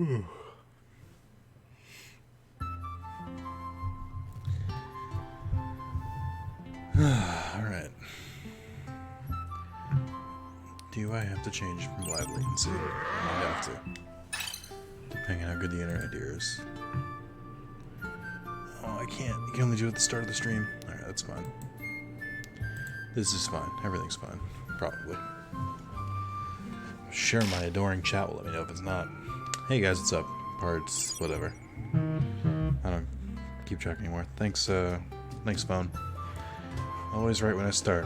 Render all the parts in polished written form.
Alright. Do I have to change from live latency? I might have to. Depending on how good the internet here is. Oh, I can't. You can only do it at the start of the stream. Alright, that's fine. This is fine. Everything's fine. Probably. Sure, my adoring chat will let me know if it's not. Hey guys, what's up? Parts, whatever. I don't keep track anymore. Thanks, thanks, phone. Always right when I start.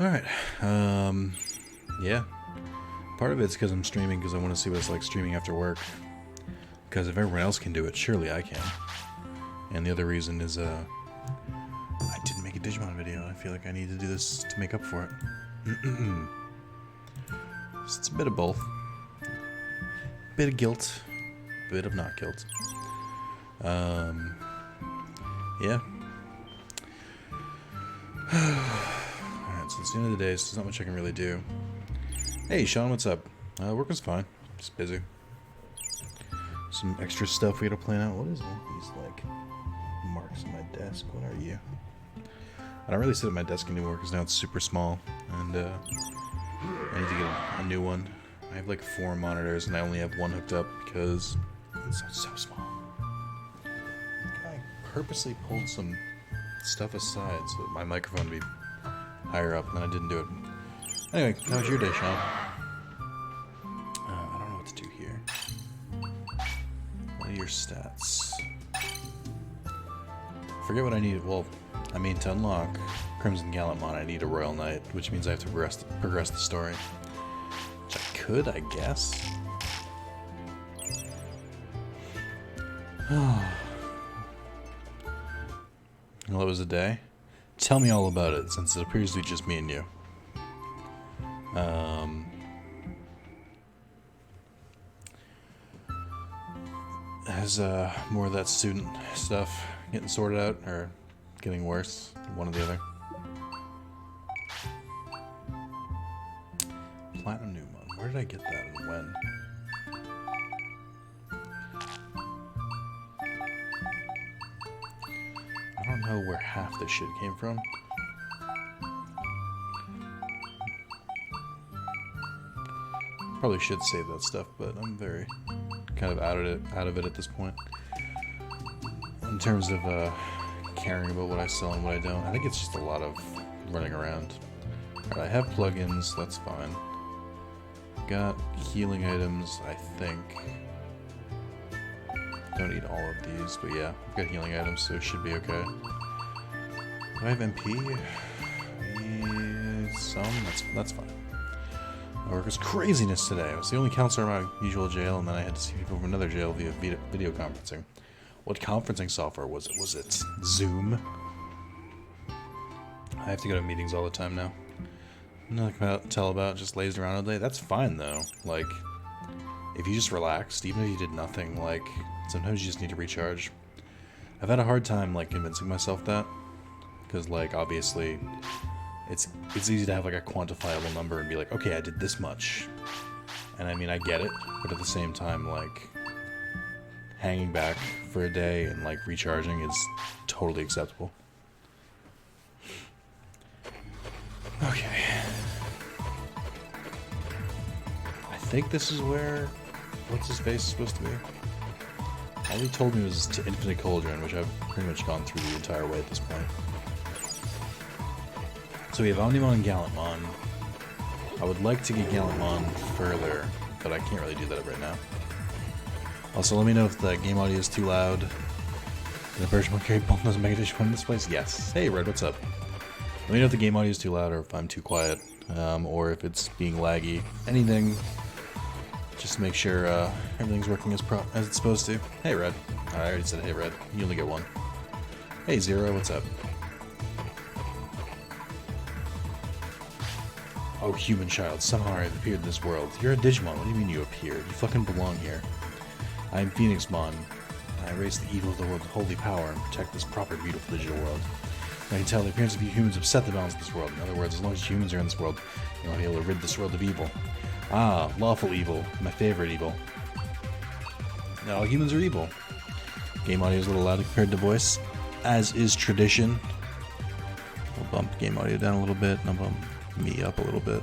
Alright, yeah. Part of it's because I'm streaming because I want to see what it's like streaming after work. Because if everyone else can do it, surely I can. And the other reason is, I didn't make a Digimon video. I feel like I need to do this to make up for it. So it's a bit of both. Bit of guilt, bit of not guilt. Yeah. Alright, so it's the end of the day, so there's not much I can really do. Hey, Sean, what's up? Working's fine. Just busy. Some extra stuff we gotta plan out. What is all these, like, marks on my desk? What are you? I don't really sit at my desk anymore because now it's super small, and I need to get a new one. I have like 4 monitors and I only have one hooked up because it's so small. I purposely pulled some stuff aside so that my microphone would be higher up, and I didn't do it. Anyway, how was your day, Sean? I don't know what to do here. What are your stats? Forget what I need. Well, I mean, to unlock Crimson Gallantmon, I need a Royal Knight, which means I have to progress the story. Which I could, I guess. Well, it was a day. Tell me all about it, since it appears to be just me and you. Has more of that student stuff getting sorted out, or getting worse? One or the other. Platinum Newmon. Where did I get that and when? I don't know where half this shit came from. Probably should save that stuff, but I'm very kind of out of it at this point. In terms of caring about what I sell and what I don't, I think it's just a lot of running around. Alright, I have plugins, that's fine. Got healing items, I think. Don't need all of these, but yeah, I've got healing items, so it should be okay. Do I have MP? Some? That's fine. My work was craziness today. I was the only counselor in my usual jail, and then I had to see people from another jail via video conferencing. What conferencing software was it? Was it Zoom? I have to go to meetings all the time now. Nothing to tell about, just lazed around all day. That's fine, though. Like, if you just relaxed, even if you did nothing, like, sometimes you just need to recharge. I've had a hard time, like, convincing myself that. Because, like, obviously, it's easy to have, like, a quantifiable number and be like, okay, I did this much. And, I mean, I get it, but at the same time, like, hanging back for a day and, like, recharging is totally acceptable. Okay. I think this is where what's-his-face is supposed to be. All he told me was to Infinite Cauldron, which I've pretty much gone through the entire way at this point. So we have Omnimon and Gallantmon. I would like to get Gallantmon further, but I can't really do that right now. Also, let me know if the game audio is too loud. And the version will carry both those Mega Digimon in this place? Yes. Hey, Red, what's up? Let me know if the game audio is too loud or if I'm too quiet, or if it's being laggy. Anything, just to make sure everything's working as it's supposed to. Hey, Red. I already said hey, Red. You only get one. Hey, Zero, what's up? Oh, human child, somehow I've appeared in this world. You're a Digimon. What do you mean you appeared? You fucking belong here. I am Phoenixmon. I erase the evil of the world with holy power and protect this proper, beautiful digital world. I can tell the appearance of you humans upset the balance of this world. In other words, as long as humans are in this world, you will be able to rid this world of evil. Ah, lawful evil. My favorite evil. No, humans are evil. Game audio is a little loud compared to voice, as is tradition. We'll bump game audio down a little bit, and I'll bump me up a little bit.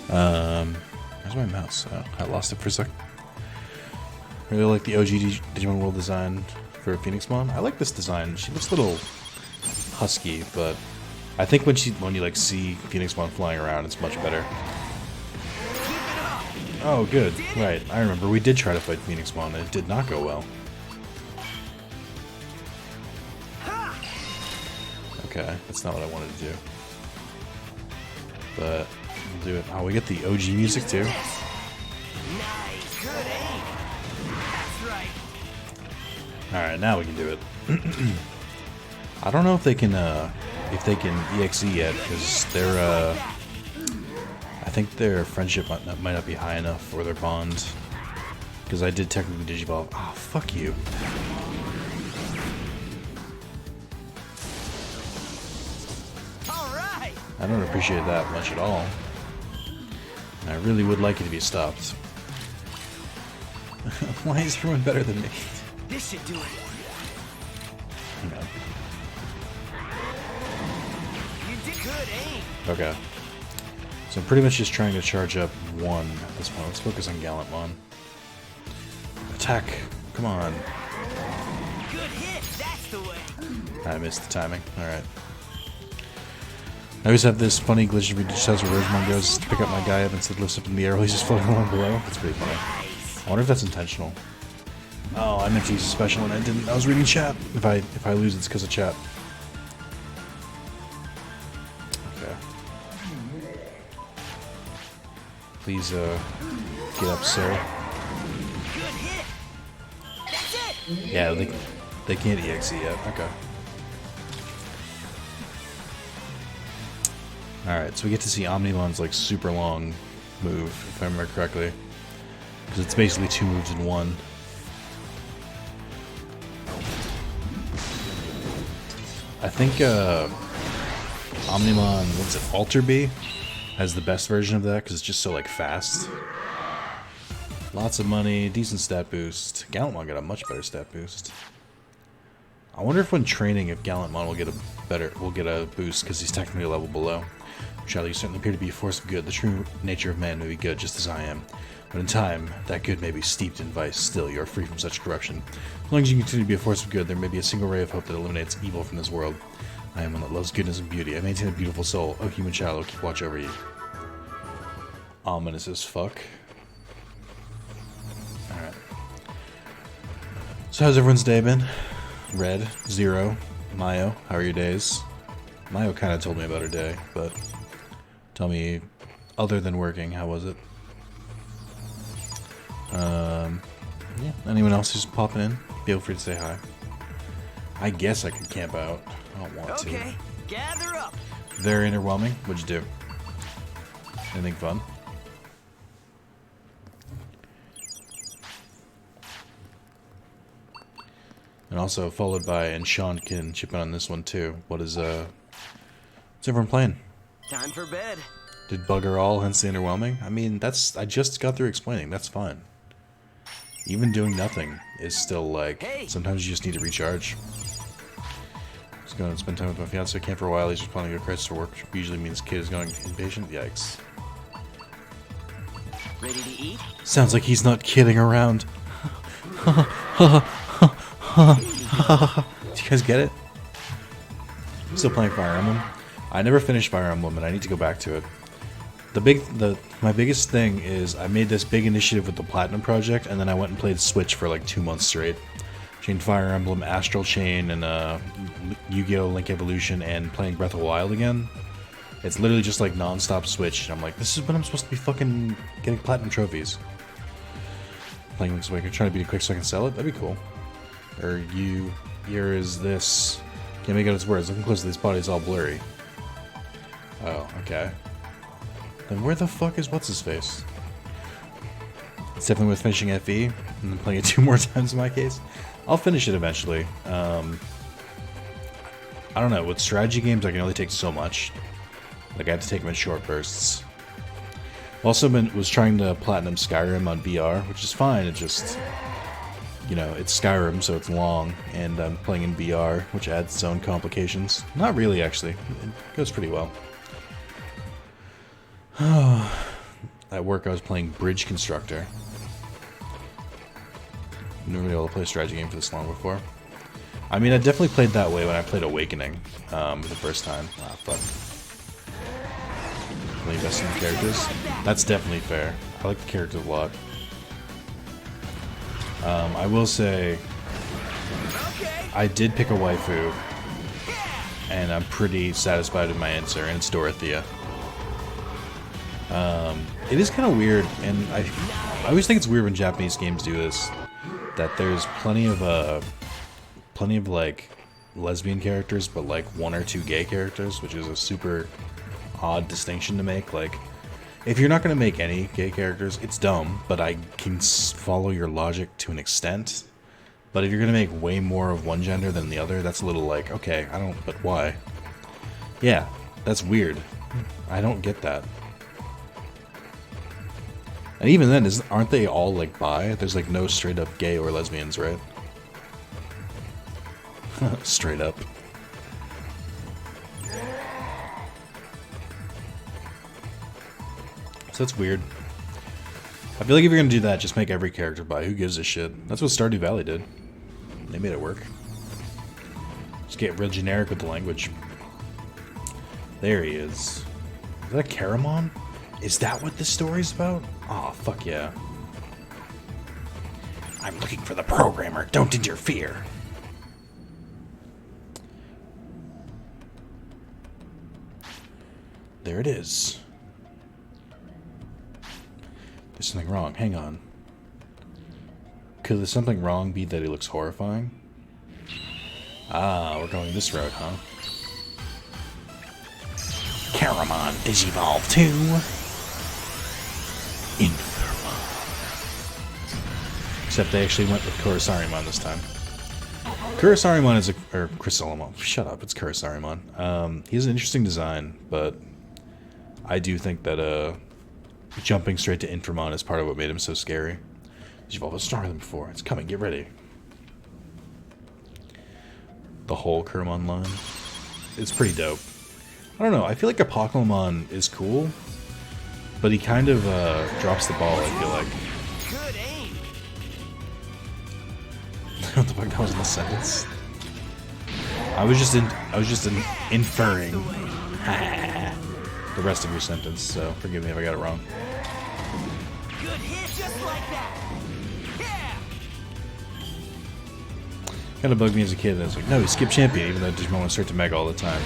Where's my mouse? Oh, I lost it for a sec. Really like the OG Digimon world design for Phoenixmon. I like this design. She looks a little husky, but I think when you like see Phoenixmon flying around, it's much better. Oh, good. Right, I remember we did try to fight Phoenixmon, and it did not go well. Okay, that's not what I wanted to do. But we'll do it. Oh, we get the OG music too. Alright, now we can do it. I don't know if they can EXE yet, because they're I think their friendship might not be high enough, or their bond. Because I did technically Digivolve. Oh, fuck you. Alright. I don't appreciate that much at all. And I really would like it to be stopped. Why is everyone better than me? This should do it. No. You did good aim. Okay. So I'm pretty much just trying to charge up one at this point. Let's focus on Gallantmon. Attack! Come on. Good hit. That's the way. I missed the timing. Alright. I always have this funny glitch every decides where Rosemon goes to pick up my guy up instead lifts up in the air while he's just floating along below. That's pretty funny. I wonder if that's intentional. Oh, I meant to use a special and I didn't. I was reading chat. If I lose, it's because of chat. Okay. Please, get up, sir. Good hit. That's it. Yeah, they can't EXE yet. Okay. Alright, so we get to see Omnimon's like super long move, if I remember correctly. Because it's basically two moves in one. I think Omnimon, what's it, Alter B? Has the best version of that because it's just so like fast. Lots of money, decent stat boost. Gallantmon got a much better stat boost. I wonder if when training, if Gallantmon will get a boost because he's technically a level below. Charlie, you certainly appear to be a force of good. The true nature of man may be good, just as I am. But in time, that good may be steeped in vice. Still, you are free from such corruption. As long as you continue to be a force of good, there may be a single ray of hope that eliminates evil from this world. I am one that loves goodness and beauty. I maintain a beautiful soul. Oh, human child, I'll keep watch over you. Ominous as fuck. Alright. So how's everyone's day been? Red, Zero, Mayo, how are your days? Mayo kind of told me about her day, but tell me, other than working, how was it? Yeah, anyone else who's popping in, feel free to say hi. I guess I could camp out. I don't want to. Okay, gather up. Very underwhelming. What'd you do? Anything fun? And also followed by, and Sean can chip in on this one too. What's everyone playing? Time for bed. Did bugger all, hence the underwhelming? I mean, I just got through explaining. That's fine. Even doing nothing is still like, sometimes you just need to recharge. Just going to spend time with my fiance. I can't for a while. He's just planning to go crisis to work, which usually means kid is going impatient. Yikes. Ready to eat? Sounds like he's not kidding around. Do you guys get it? I'm still playing Fire Emblem. I never finished Fire Emblem, and I need to go back to it. My biggest thing is I made this big initiative with the Platinum Project, and then I went and played Switch for like 2 months straight. Chained Fire Emblem, Astral Chain, and Yu-Gi-Oh! Link Evolution, and playing Breath of the Wild again. It's literally just like non-stop Switch, and I'm like, this is when I'm supposed to be fucking getting Platinum trophies. Playing Link's Awakening, trying to beat it quick so I can sell it? That'd be cool. Or here is this. Can't make out its words. Looking closely, this body is all blurry. Oh, okay. Then where the fuck is what's-his-face? It's definitely worth finishing FE, and then playing it 2 more times in my case. I'll finish it eventually. I don't know, with strategy games I can only take so much. Like, I have to take them in short bursts. Also was trying to platinum Skyrim on VR, which is fine. It just, you know, it's Skyrim, so it's long, and I'm playing in VR, which adds its own complications. Not really, actually. It goes pretty well. At work, I was playing Bridge Constructor. Never been able to play a strategy game for this long before. I mean, I definitely played that way when I played Awakening the first time. Ah, fuck. Really investing in characters. That's definitely fair. I like the characters a lot. I will say, I did pick a waifu, and I'm pretty satisfied with my answer, and it's Dorothea. It is kind of weird, and I always think it's weird when Japanese games do this, that there's plenty of like lesbian characters, but like 1 or 2 gay characters, which is a super odd distinction to make. Like, if you're not going to make any gay characters, it's dumb, but I can follow your logic to an extent. But if you're going to make way more of one gender than the other, that's a little like, okay, I don't, but why? Yeah, that's weird. I don't get that. And even then, aren't they all like bi? There's like no straight up gay or lesbians, right? Straight up. So that's weird. I feel like if you're gonna do that, just make every character bi. Who gives a shit? That's what Stardew Valley did. They made it work. Just get real generic with the language. There he is. Is that a Caramon? Is that what this story's about? Oh, fuck yeah. I'm looking for the programmer. Don't interfere. There it is. There's something wrong. Hang on. Could there's something wrong be that he looks horrifying? Ah, we're going this route, huh? Caramon Digivolve 2. Infirma. Except they actually went with Kurisarimon this time. Kurisarimon is a... or Chrysalimon. Shut up, it's Kurisarimon. He has an interesting design, but I do think that jumping straight to Infirmon is part of what made him so scary. Digivolve is stronger than before. It's coming, get ready. The whole Kuramon line. It's pretty dope. I don't know, I feel like Apocalypse is cool, but he kind of drops the ball, I feel like. Good aim. What the fuck, that was in the sentence? I was just inferring the rest of your sentence, so forgive me if I got it wrong. Good hit, just like that. Yeah. Kind of bugged me as a kid. I was like, no, he skipped champion, even though Digimon went straight to Mega all the time.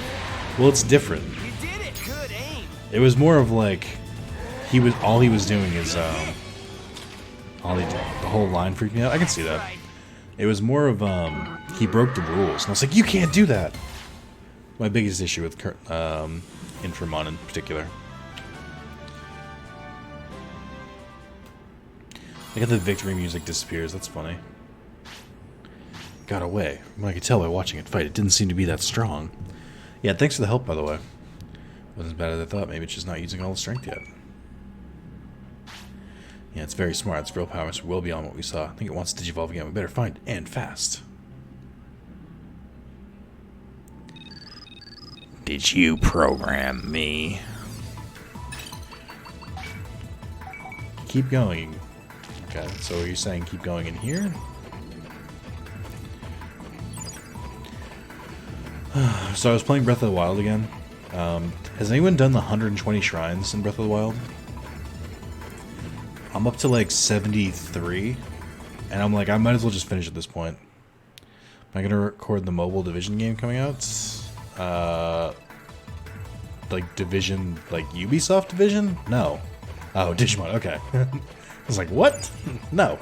Well, it's different. You did it. Good aim. It was more of like all he was doing is the whole line freaked me out. I can see that. It was more of he broke the rules, and I was like, you can't do that. My biggest issue with Infirmon in particular. I got the victory music disappears. That's funny. Got away. Well, I could tell by watching it fight. It didn't seem to be that strong. Yeah, thanks for the help, by the way. Wasn't as bad as I thought. Maybe it's just not using all the strength yet. Yeah, it's very smart. Its real power is well beyond what we saw. I think it wants to digivolve again. We better find it, and fast. Did you program me? Keep going. Okay, so are you saying keep going in here? So I was playing Breath of the Wild again. Has anyone done the 120 shrines in Breath of the Wild? I'm up to like 73, and I'm like, I might as well just finish at this point. Am I gonna record the mobile Division game coming out? Like Division, like Ubisoft Division? No. Oh, Digimon, okay. I was like, what? No.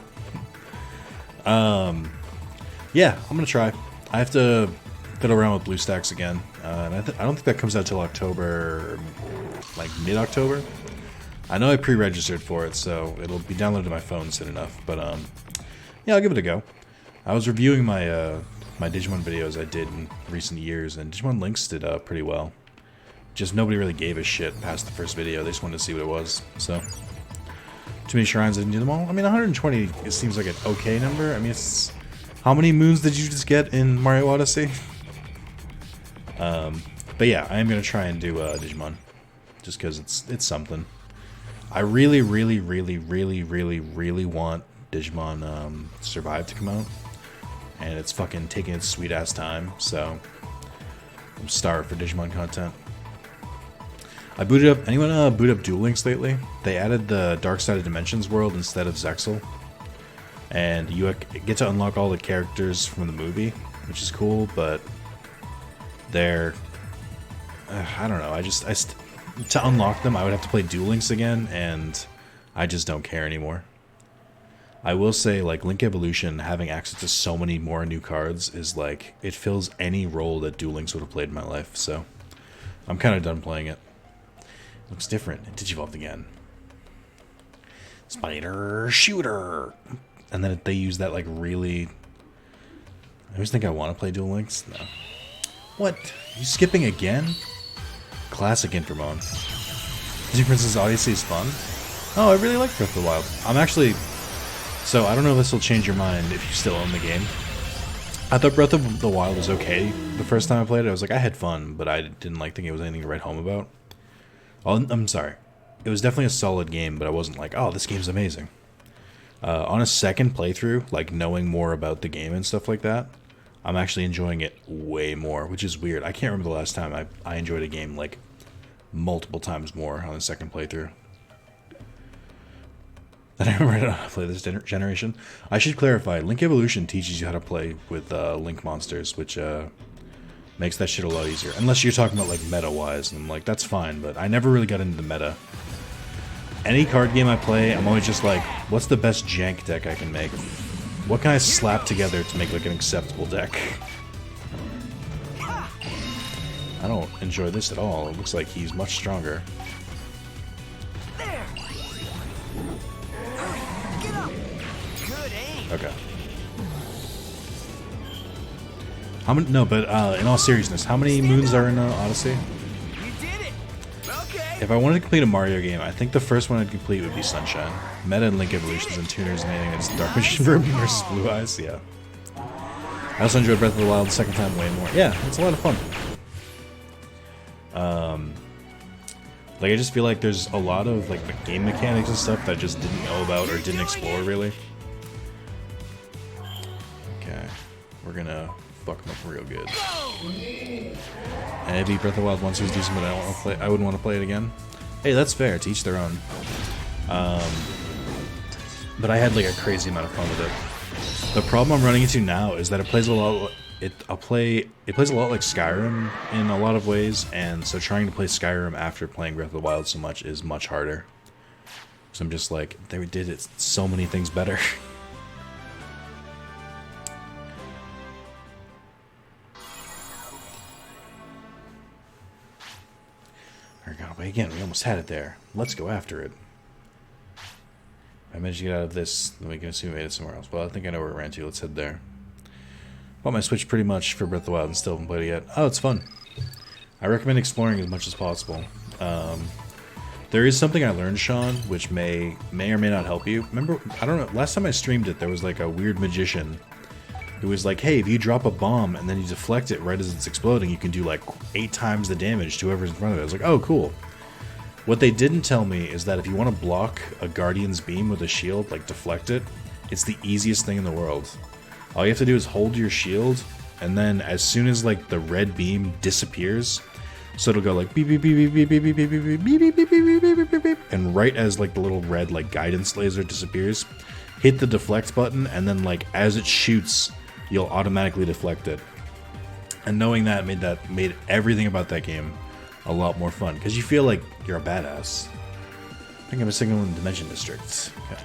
Yeah, I'm gonna try. I have to fiddle around with BlueStacks again, and I don't think that comes out till October, like mid-October. I know I pre-registered for it, so it'll be downloaded to my phone soon enough. But yeah, I'll give it a go. I was reviewing my my Digimon videos I did in recent years, and Digimon Links did pretty well. just nobody really gave a shit past the first video. They just wanted to see what it was. So, too many shrines, I didn't do them all. I mean, 120, it seems like an okay number. I mean, it's... How many moons did you just get in Mario Odyssey? But yeah, I am going to try and do Digimon. Just because it's something. I really, really, really, really, really, really want Digimon Survive to come out. And it's fucking taking its sweet-ass time, so... I'm starved for Digimon content. I booted up... Anyone boot up Duel Links lately? They added the Dark Side of Dimensions world instead of Zexal. And you get to unlock all the characters from the movie, which is cool, but they're... I don't know, to unlock them, I would have to play Duel Links again, and I just don't care anymore. I will say, like, Link Evolution, having access to so many more new cards is, like, it fills any role that Duel Links would have played in my life, so I'm kind of done playing it. Looks different. It digivolved again. Spider Shooter! And then they use that, like, really... I always think I want to play Duel Links. No. What? You skipping again? Classic Infamon. Disney Princess Odyssey is fun. Oh, I really like Breath of the Wild. I'm actually... So, I don't know if this will change your mind if you still own the game. I thought Breath of the Wild was okay the first time I played it. I was like, I had fun, but I didn't think it was anything to write home about. Oh, I'm sorry. It was definitely a solid game, but I wasn't like, oh, this game's amazing. On a second playthrough, like knowing more about the game and stuff like that, I'm actually enjoying it way more, which is weird. I can't remember the last time I enjoyed a game like multiple times more on a second playthrough. Then I remember how to play this generation. I should clarify, Link Evolution teaches you how to play with Link monsters, which makes that shit a lot easier. Unless you're talking about like meta-wise, and I'm like, that's fine, but I never really got into the meta. Any card game I play, I'm always just like, what's the best jank deck I can make? What can I slap together to make like an acceptable deck? I don't enjoy this at all. It looks like he's much stronger. There. Get up. Good aim. Okay. How many? No, but in all seriousness, how many moons are in Odyssey? You did it. Okay. If I wanted to complete a Mario game, I think the first one I'd complete would be Sunshine. Meta and Link Evolutions and Tuners and anything that's Dark Magician Ruby versus Blue Eyes, yeah. I also enjoyed Breath of the Wild the second time way more. Yeah, it's a lot of fun. Like, I just feel like there's a lot of, like, the game mechanics and stuff that I just didn't know about or didn't explore, really. Okay. We're gonna fuck them up real good. And I beat Breath of the Wild once, it was decent, but I wouldn't want to play it again. Hey, that's fair. To each their own. But I had, like, a crazy amount of fun with it. The problem I'm running into now is that it plays a lot... It plays a lot like Skyrim in a lot of ways, and so trying to play Skyrim after playing Breath of the Wild so much is much harder. So I'm just like, they did it so many things better. Alright, gotta play again. We almost had it there. Let's go after it. If I managed to get out of this, then we can assume we made it somewhere else. Well, I think I know where it ran to. Let's head there. Bought my Switch pretty much for Breath of the Wild and still haven't played it yet. Oh, it's fun. I recommend exploring as much as possible. There is something I learned, Sean, which may or may not help you. Remember, I don't know, last time I streamed it, there was like a weird magician who was like, hey, if you drop a bomb and then you deflect it right as it's exploding, you can do like 8 times the damage to whoever's in front of it. I was like, oh, cool. What they didn't tell me is that if you want to block a Guardian's beam with a shield, like deflect it, it's the easiest thing in the world. All you have to do is hold your shield, and then as soon as like the red beam disappears, so it'll go like beep beep beep beep beep beep beep beep beep beep beep beep beep beep beep beep beep, and right as like the little red like guidance laser disappears, hit the deflect button, and then like as it shoots, you'll automatically deflect it. And knowing that made everything about that game a lot more fun because you feel like you're a badass. I think I'm a signal in Dimension District. Okay.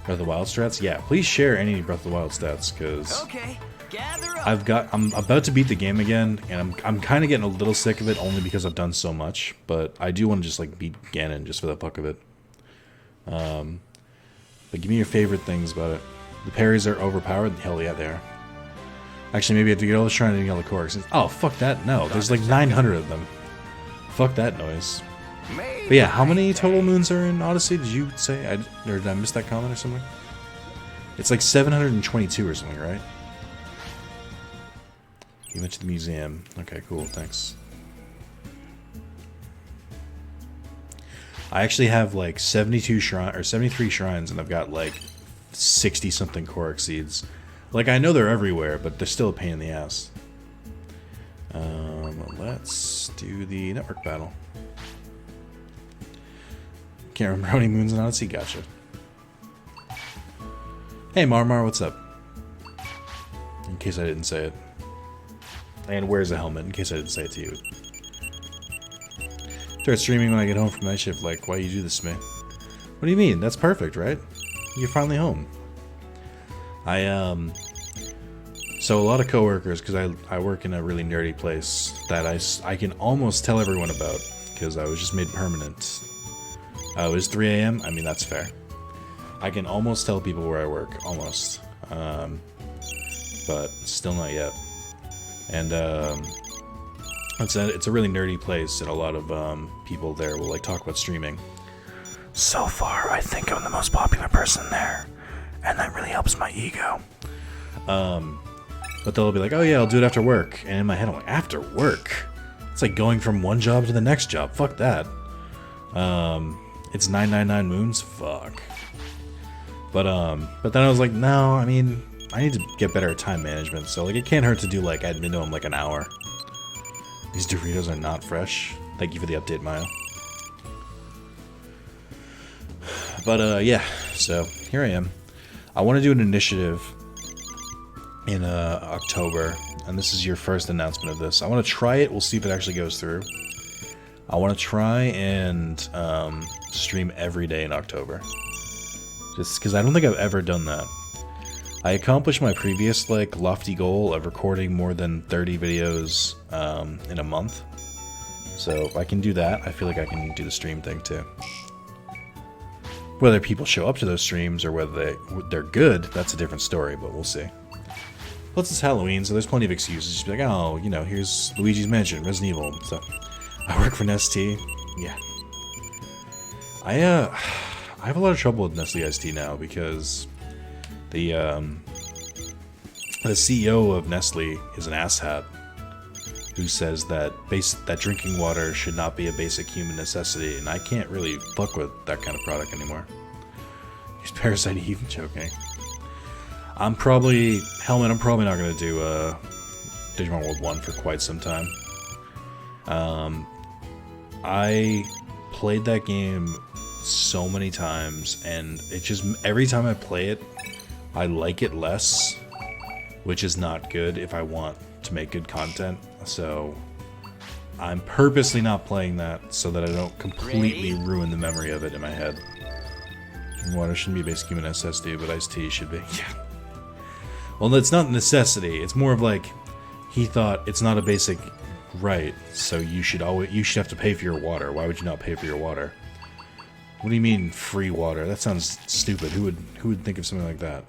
Breath of the Wild stats? Yeah, please share any Breath of the Wild stats, because okay, gather up. I'm about to beat the game again, and I'm kind of getting a little sick of it only because I've done so much, but I do want to just like beat Ganon just for the fuck of it. But give me your favorite things about it. The parries are overpowered? Hell yeah, they are. Actually, maybe I have to get all the shrine and get all the corks. Oh, fuck that. No, there's like 900 of them. Fuck that noise. But yeah, how many total moons are in Odyssey? Did you say? Or did I miss that comment or something? It's like 722 or something, right? You went to the museum. Okay, cool. Thanks. I actually have like 72 shrine or 73 shrines, and I've got like 60 something Korok seeds. Like, I know they're everywhere, but they're still a pain in the ass. Let's do the network battle. Can't remember how many moons in Odyssey. Gotcha. Hey, Marmar, what's up? In case I didn't say it. And where's the helmet? In case I didn't say it to you. Start streaming when I get home from night shift. Like, why you do this to me? What do you mean? That's perfect, right? You're finally home. So a lot of coworkers, because I work in a really nerdy place that I can almost tell everyone about, because I was just made permanent. It was 3 a.m. I mean, that's fair. I can almost tell people where I work, almost. But still not yet. And it's a really nerdy place, and a lot of people there will like talk about streaming. So far, I think I'm the most popular person there, and that really helps my ego. But they'll be like, "Oh yeah, I'll do it after work," and in my head, I'm like, "After work? It's like going from one job to the next job. Fuck that." It's 999 moons. Fuck. But then I was like, no, I mean, I need to get better at time management. So like, it can't hurt to do like at minimum like an hour. These Doritos are not fresh. Thank you for the update, Maya. But yeah, so here I am. I want to do an initiative in October, and this is your first announcement of this. I want to try it. We'll see if it actually goes through. I want to try and stream every day in October. Just because I don't think I've ever done that. I accomplished my previous like lofty goal of recording more than 30 videos in a month. So if I can do that, I feel like I can do the stream thing too. Whether people show up to those streams or whether they're good, that's a different story, but we'll see. Plus it's Halloween, so there's plenty of excuses. Just be like, oh, you know, here's Luigi's Mansion, Resident Evil, and stuff. I work for Nestea. Yeah. I have a lot of trouble with Nestle Iced Tea now because the CEO of Nestle is an asshat who says that drinking water should not be a basic human necessity, and I can't really fuck with that kind of product anymore. He's Parasite Eve, joking. I'm probably not going to do Digimon World 1 for quite some time. I played that game so many times, and it just, every time I play it, I like it less, which is not good if I want to make good content. So I'm purposely not playing that so that I don't completely ruin the memory of it in my head. Water shouldn't be a basic human necessity, but iced tea should be. Yeah. Well, it's not a necessity. It's more of like, he thought it's not a basic right, so you should have to pay for your water. Why would you not pay for your water? What do you mean free water? That sounds stupid. Who would think of something like that?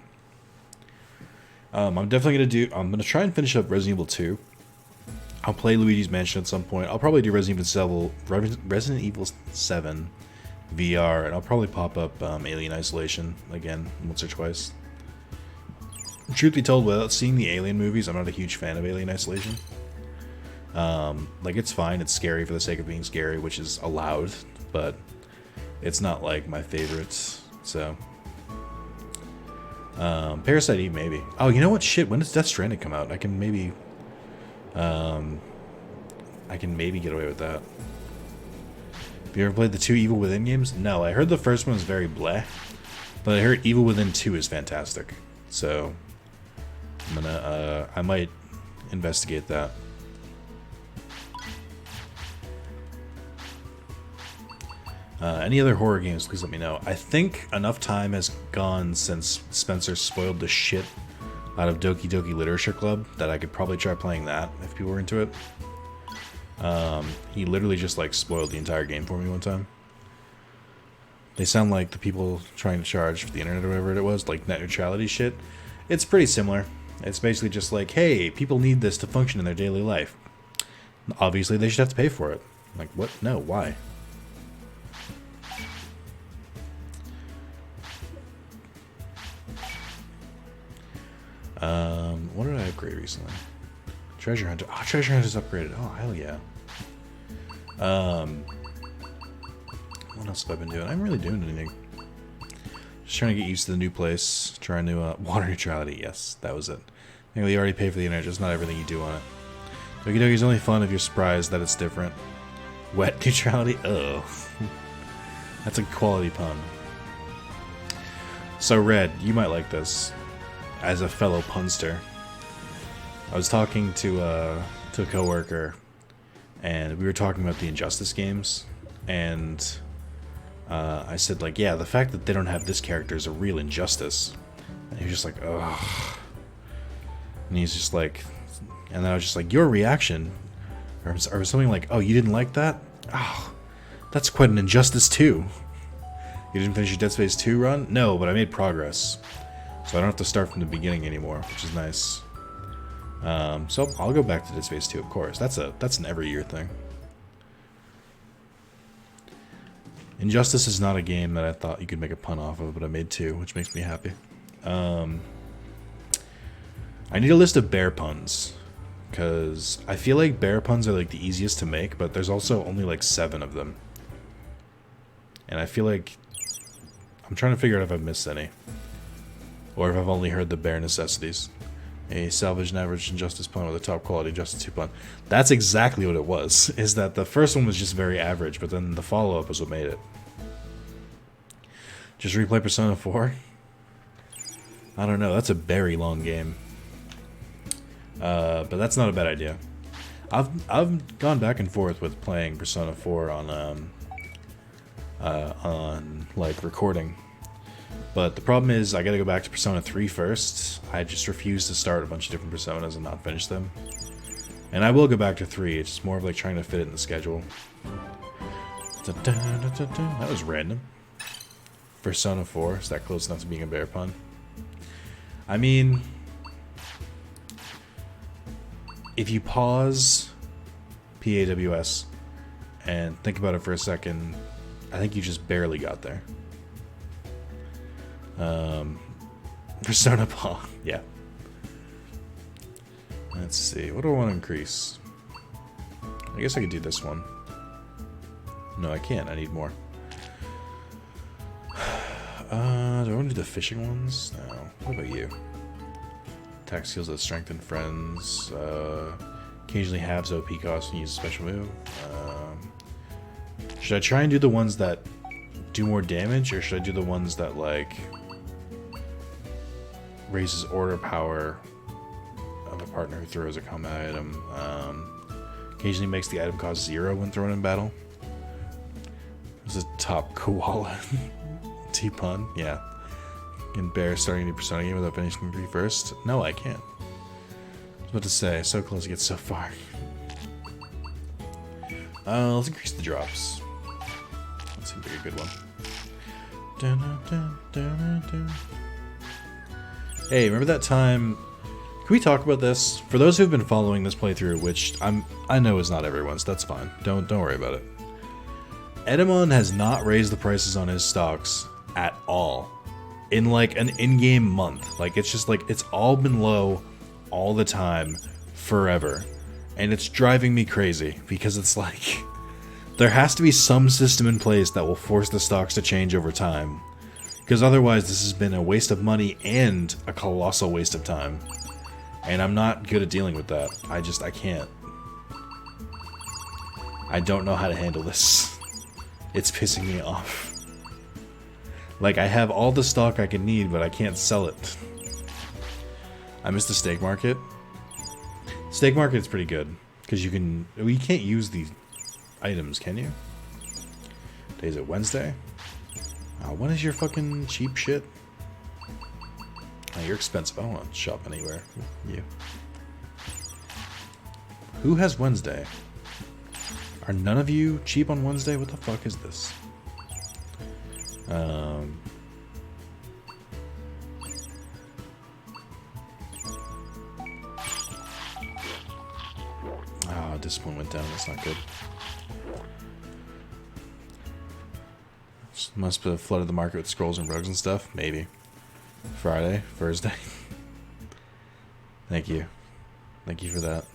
I'm definitely gonna try and finish up Resident Evil 2. I'll play Luigi's Mansion at some point. I'll probably do Resident Evil 7 VR, and I'll probably pop up Alien Isolation again once or twice. Truth be told, without seeing the Alien movies, I'm not a huge fan of Alien Isolation. Like, it's fine, it's scary for the sake of being scary, which is allowed, but it's not like my favorites, so. Parasite Eve, maybe. Oh, you know what? Shit, when does Death Stranding come out? I can maybe get away with that. Have you ever played the 2 Evil Within games? No, I heard the first one was very bleh, but I heard Evil Within 2 is fantastic, so I might investigate that. Any other horror games, please let me know. I think enough time has gone since Spencer spoiled the shit out of Doki Doki Literature Club that I could probably try playing that if people were into it. He literally just like spoiled the entire game for me one time. They sound like the people trying to charge for the internet or whatever it was, like net neutrality shit. It's pretty similar. It's basically just like, hey, people need this to function in their daily life. Obviously, they should have to pay for it. Like, what? No, why? What did I upgrade recently? Treasure Hunter. Oh, Treasure Hunter's upgraded. Oh, hell yeah. What else have I been doing? I haven't really doing anything. Just trying to get used to the new place. Trying to, water neutrality. Yes, that was it. I think you already pay for the internet, just not everything you do on it. Doki Doki's only fun if you're surprised that it's different. Wet neutrality? Oh. That's a quality pun. So, Red, you might like this. As a fellow punster. I was talking to a coworker, and we were talking about the Injustice games, and I said, like, yeah, the fact that they don't have this character is a real injustice. And he was just like, ugh. And he's just like, and then I was just like, your reaction, or something like, oh, you didn't like that? Oh, that's quite an injustice too. You didn't finish your Dead Space 2 run? No, but I made progress. So I don't have to start from the beginning anymore, which is nice. So I'll go back to Dead Space 2, of course. That's an every year thing. Injustice is not a game that I thought you could make a pun off of, but I made 2, which makes me happy. I need a list of bear puns, because I feel like bear puns are like the easiest to make, but there's also only like 7 of them. And I feel like I'm trying to figure out if I've missed any. Or if I've only heard the bare necessities. A salvaged and average Injustice pun with a top quality Injustice 2 pun. That's exactly what it was. Is that the first one was just very average, but then the follow-up was what made it. Just replay Persona 4? I don't know, that's a very long game. But that's not a bad idea. I've gone back and forth with playing Persona 4 on like recording. But the problem is, I gotta go back to Persona 3 first. I just refuse to start a bunch of different Personas and not finish them. And I will go back to 3, it's more of like trying to fit it in the schedule. That was random. Persona 4, is that close enough to being a bear pun? I mean, if you pause PAWS and think about it for a second, I think you just barely got there. Persona Paw, yeah. Let's see, what do I want to increase? I guess I could do this one. No, I can't, I need more. Do I want to do the fishing ones? No. What about you? Attack skills that strengthen friends. Occasionally halves OP cost and use a special move. Should I try and do the ones that do more damage, or should I do the ones that, like, raises order power of a partner who throws a combat item? Occasionally makes the item cost 0 when thrown in battle. This is a top koala. T-pun, yeah. Can bear starting a new Persona game without finishing 3 first? No, I can't. I was about to say, so close to get so far. Let's increase the drops. That seems like a good one. Hey, remember that time? Can we talk about this? For those who've been following this playthrough, which I know is not everyone's, that's fine. Don't worry about it. Edamon has not raised the prices on his stocks at all in like an in-game month. Like, it's just like, it's all been low all the time forever, and it's driving me crazy because it's like there has to be some system in place that will force the stocks to change over time, because otherwise this has been a waste of money and a colossal waste of time, and I'm not good at dealing with that. I can't. I don't know how to handle this. It's pissing me off. Like, I have all the stock I can need, but I can't sell it. I miss the steak market. Steak market is pretty good, because you can't use these items, can you? Is it Wednesday? When is your fucking cheap shit? Oh, you're expensive. I don't want to shop anywhere. You. Who has Wednesday? Are none of you cheap on Wednesday? What the fuck is this? discipline went down. That's not good. Must have flooded the market with scrolls and rugs and stuff. Maybe. Friday, Thursday. Thank you. Thank you for that.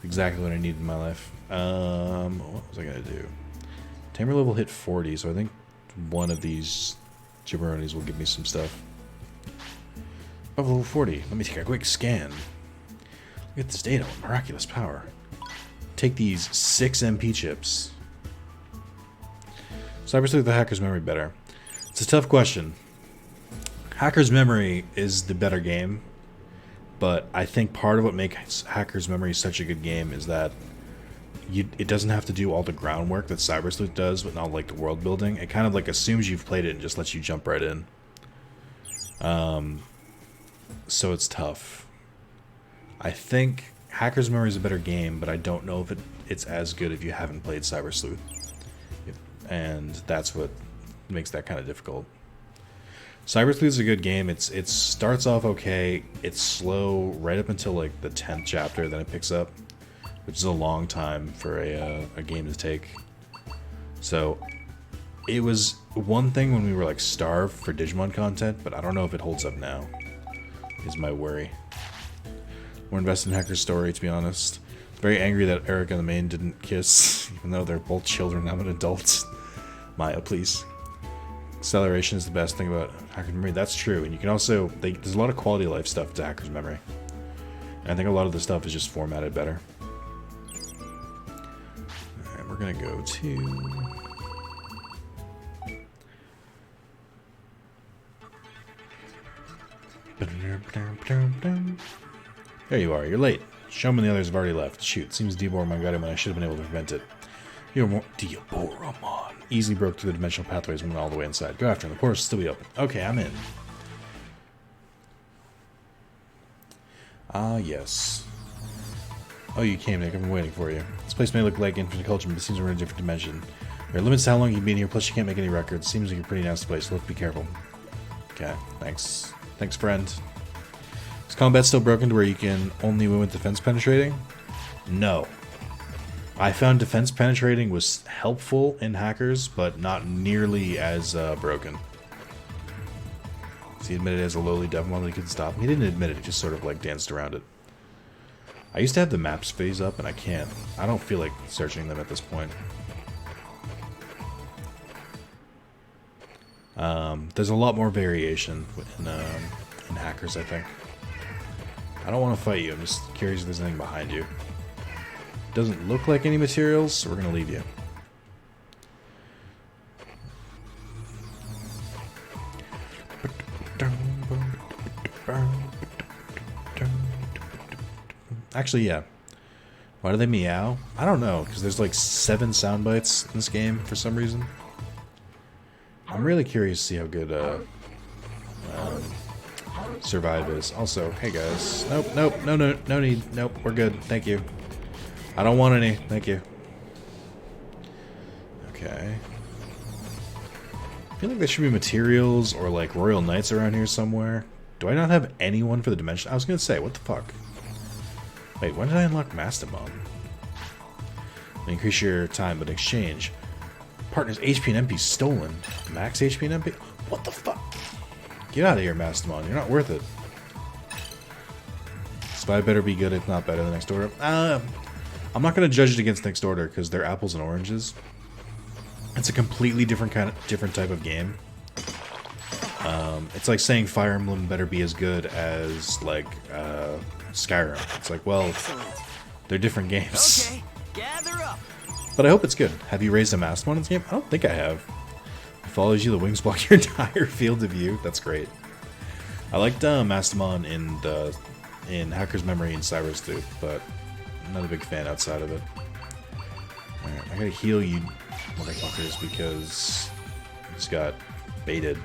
Exactly what I needed in my life. What was I gonna do? Tamer level hit 40, so I think one of these jabronis will give me some stuff. Oh, level 40. Let me take a quick scan. Look at this data with miraculous power. Take these 6 MP chips. Cyber Sleuth the Hacker's Memory better. It's a tough question. Hacker's Memory is the better game, but I think part of what makes Hacker's Memory such a good game is that it doesn't have to do all the groundwork that Cyber Sleuth does, but not like the world building. It kind of like assumes you've played it and just lets you jump right in. So it's tough. I think Hacker's Memory is a better game, but I don't know if it's as good if you haven't played Cyber Sleuth. And that's what makes that kind of difficult. Cyber Sleuth is a good game. It starts off okay. It's slow right up until like the 10th chapter, then it picks up, which is a long time for a game to take. So it was one thing when we were like starved for Digimon content, but I don't know if it holds up now, is my worry. We're invested in Hacker's story, to be honest. Very angry that Eric and the main didn't kiss, even though they're both children. I'm an adult. Maya, please. Acceleration is the best thing about Hacker's Memory. That's true, and you can also... there's a lot of quality of life stuff to Hacker's Memory. And I think a lot of the stuff is just formatted better. Alright, we're gonna go to... There you are, you're late. Showman and the others have already left. Shoot, seems Diboromon got him and I should have been able to prevent it. Diboromon easily broke through the dimensional pathways and went all the way inside. Go after him, the portal will still be open. Okay, I'm in. Ah, yes. Oh, you came, Nick. I've been waiting for you. This place may look like infinite culture, but it seems we're in a different dimension. There are limits to how long you've been here, plus you can't make any records. Seems like a pretty nasty place, so let's be careful. Okay, thanks. Thanks, friend. Is combat still broken to where you can only win with defense penetrating? No. I found defense penetrating was helpful in Hackers, but not nearly as broken. So he admitted as a lowly Devimon that he couldn't stop him. He didn't admit it, he just sort of like danced around it. I used to have the maps phase up, and I can't. I don't feel like searching them at this point. There's a lot more variation in Hackers, I think. I don't want to fight you, I'm just curious if there's anything behind you. Doesn't look like any materials, so we're going to leave you. Actually, yeah. Why do they meow? I don't know, because there's like 7 sound bites in this game for some reason. I'm really curious to see how good Survive is. Also, hey guys. Nope, no need. Nope, we're good. Thank you. I don't want any. Thank you. Okay. I feel like there should be materials or like Royal Knights around here somewhere. Do I not have anyone for the dimension? I was gonna say, what the fuck? Wait, when did I unlock Mastamon? Increase your time, but in exchange, partner's HP and MP stolen. Max HP and MP? What the fuck? Get out of here, Mastamon. You're not worth it. Spy better be good, if not better than Next Order. I'm not going to judge it against Next Order because they're apples and oranges. It's a completely different type of game. It's like saying Fire Emblem better be as good as like Skyrim. It's like, well, they're different games. Okay, gather up. But I hope it's good. Have you raised a Mastamon in this game? I don't think I have. It follows you, the wings block your entire field of view. That's great. I liked Mastamon in Hacker's Memory and Cyber Sleuth, but I'm not a big fan outside of it. Alright, I gotta heal you motherfuckers because I just got baited.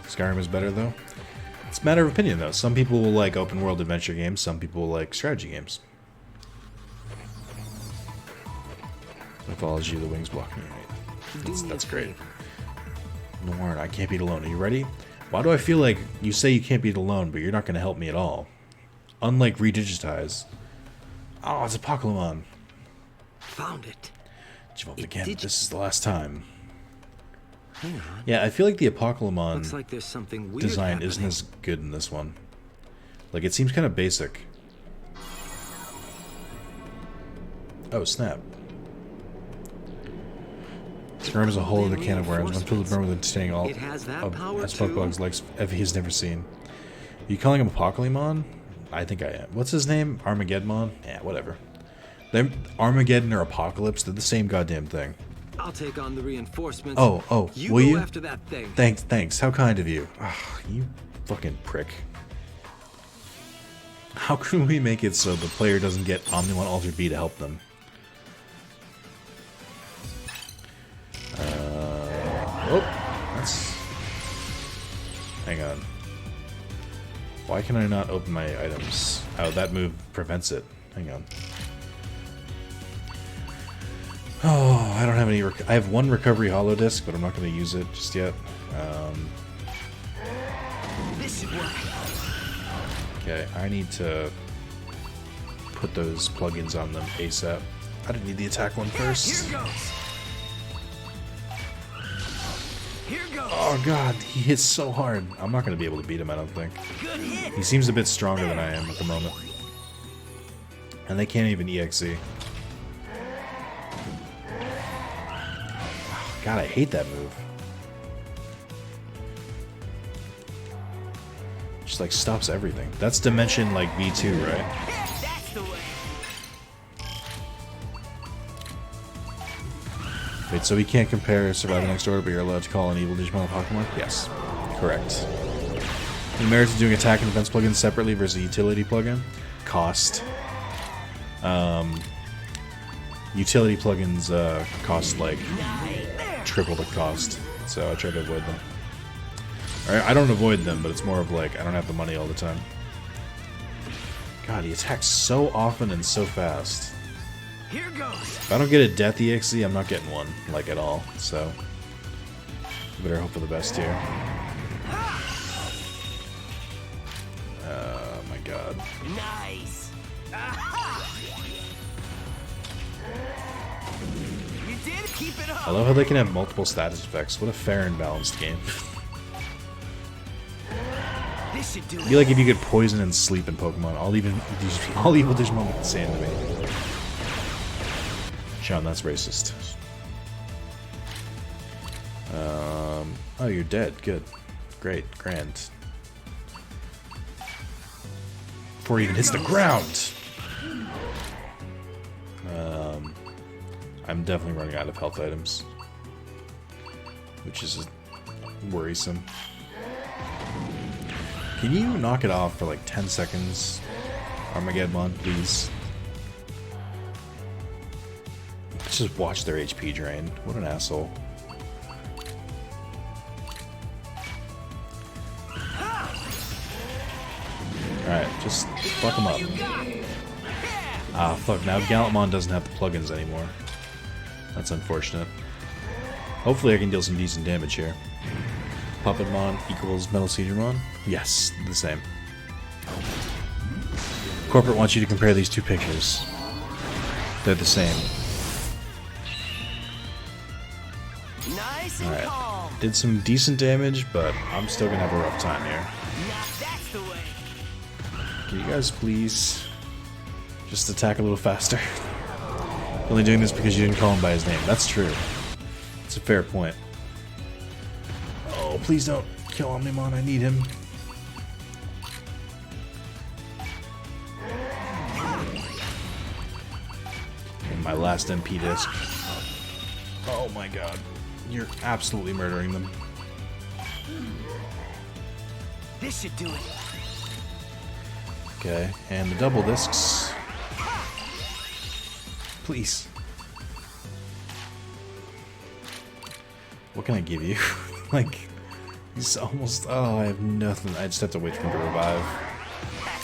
Skyrim is better though. It's a matter of opinion though. Some people will like open world adventure games, some people will like strategy games. Mythology, the wings blocking your right. That's great. Norn, I can't beat alone. Are you ready? Why do I feel like you say you can't beat alone, but you're not going to help me at all? Unlike Redigitize. Oh, it's a Pokemon. Found it. Evolved again. This is the last time. Hang on. Yeah, I feel like the Apocalymon Looks like there's something weird design happening. isn't as good in this one. Like, it seems kind of basic. Oh, snap. This room is a hole in the can of worms. I'm filled with burn with containing all It has that of power as too? Pokebugs like Evie has never seen. You calling him a Pokemon? I think I am. What's his name? Armageddon? Yeah, whatever. They're, Armageddon or Apocalypse, they're the same goddamn thing. I'll take on the reinforcements. Oh, You will go you? after that thing. Thanks. How kind of you. Ugh, you fucking prick. How can we make it so the player doesn't get Omnimon Altered V to help them? Oh, that's... Hang on. Why can I not open my items? Oh, that move prevents it. Hang on. Oh, I don't have any... I have one recovery holo disc, but I'm not going to use it just yet. This should work. Okay, I need to put those plugins on them ASAP. I didn't need the attack one first. Here goes. Here goes. Oh god, he hits so hard. I'm not going to be able to beat him, I don't think. Good hit. He seems a bit stronger than I am at the moment. And they can't even EXE. Oh, god, I hate that move. Just like stops everything. That's Dimension like V2, right? That's the way. Wait, so we can't compare Surviving Next Door, but you're allowed to call an evil Digimon a Pokemon? Yes. Correct. The merits of doing attack and defense plugins separately versus a utility plugin? Cost. Utility plugins cost like triple the cost, so I try to avoid them. Or, I don't avoid them, but it's more of like I don't have the money all the time. God, he attacks so often and so fast. Here goes. If I don't get a Death EXE, I'm not getting one, like at all, so better hope for the best here. Oh my god. Nice. Aha! You did keep it up. I love how they can have multiple status effects. What a fair and balanced game. This should do I it. feel like if you could poison and sleep in Pokemon, all evil Digimon would be insane to me. Sean, that's racist. Oh, you're dead. Good. Great. Grand. Before he even hits the ground! I'm definitely running out of health items. Which is worrisome. Can you knock it off for like 10 seconds? Armageddon, please. Let's just watch their HP drain. What an asshole. Alright, just fuck him up. Ah, fuck. Now Gallantmon doesn't have the plugins anymore. That's unfortunate. Hopefully I can deal some decent damage here. Puppetmon equals Metal Seedramon? Yes, the same. Corporate wants you to compare these two pictures. They're the same. Nice and Alright. calm. Did some decent damage, but I'm still gonna have a rough time here. Now that's the way. Can you guys please just attack a little faster? You're only doing this because you didn't call him by his name. That's true. It's a fair point. Oh, please don't kill Omnimon. I need him. And my last MP disc. Oh my god. You're absolutely murdering them. This should do it. Okay, and the double discs. Please. What can I give you? Like, he's almost... Oh, I have nothing. I just have to wait for him to revive.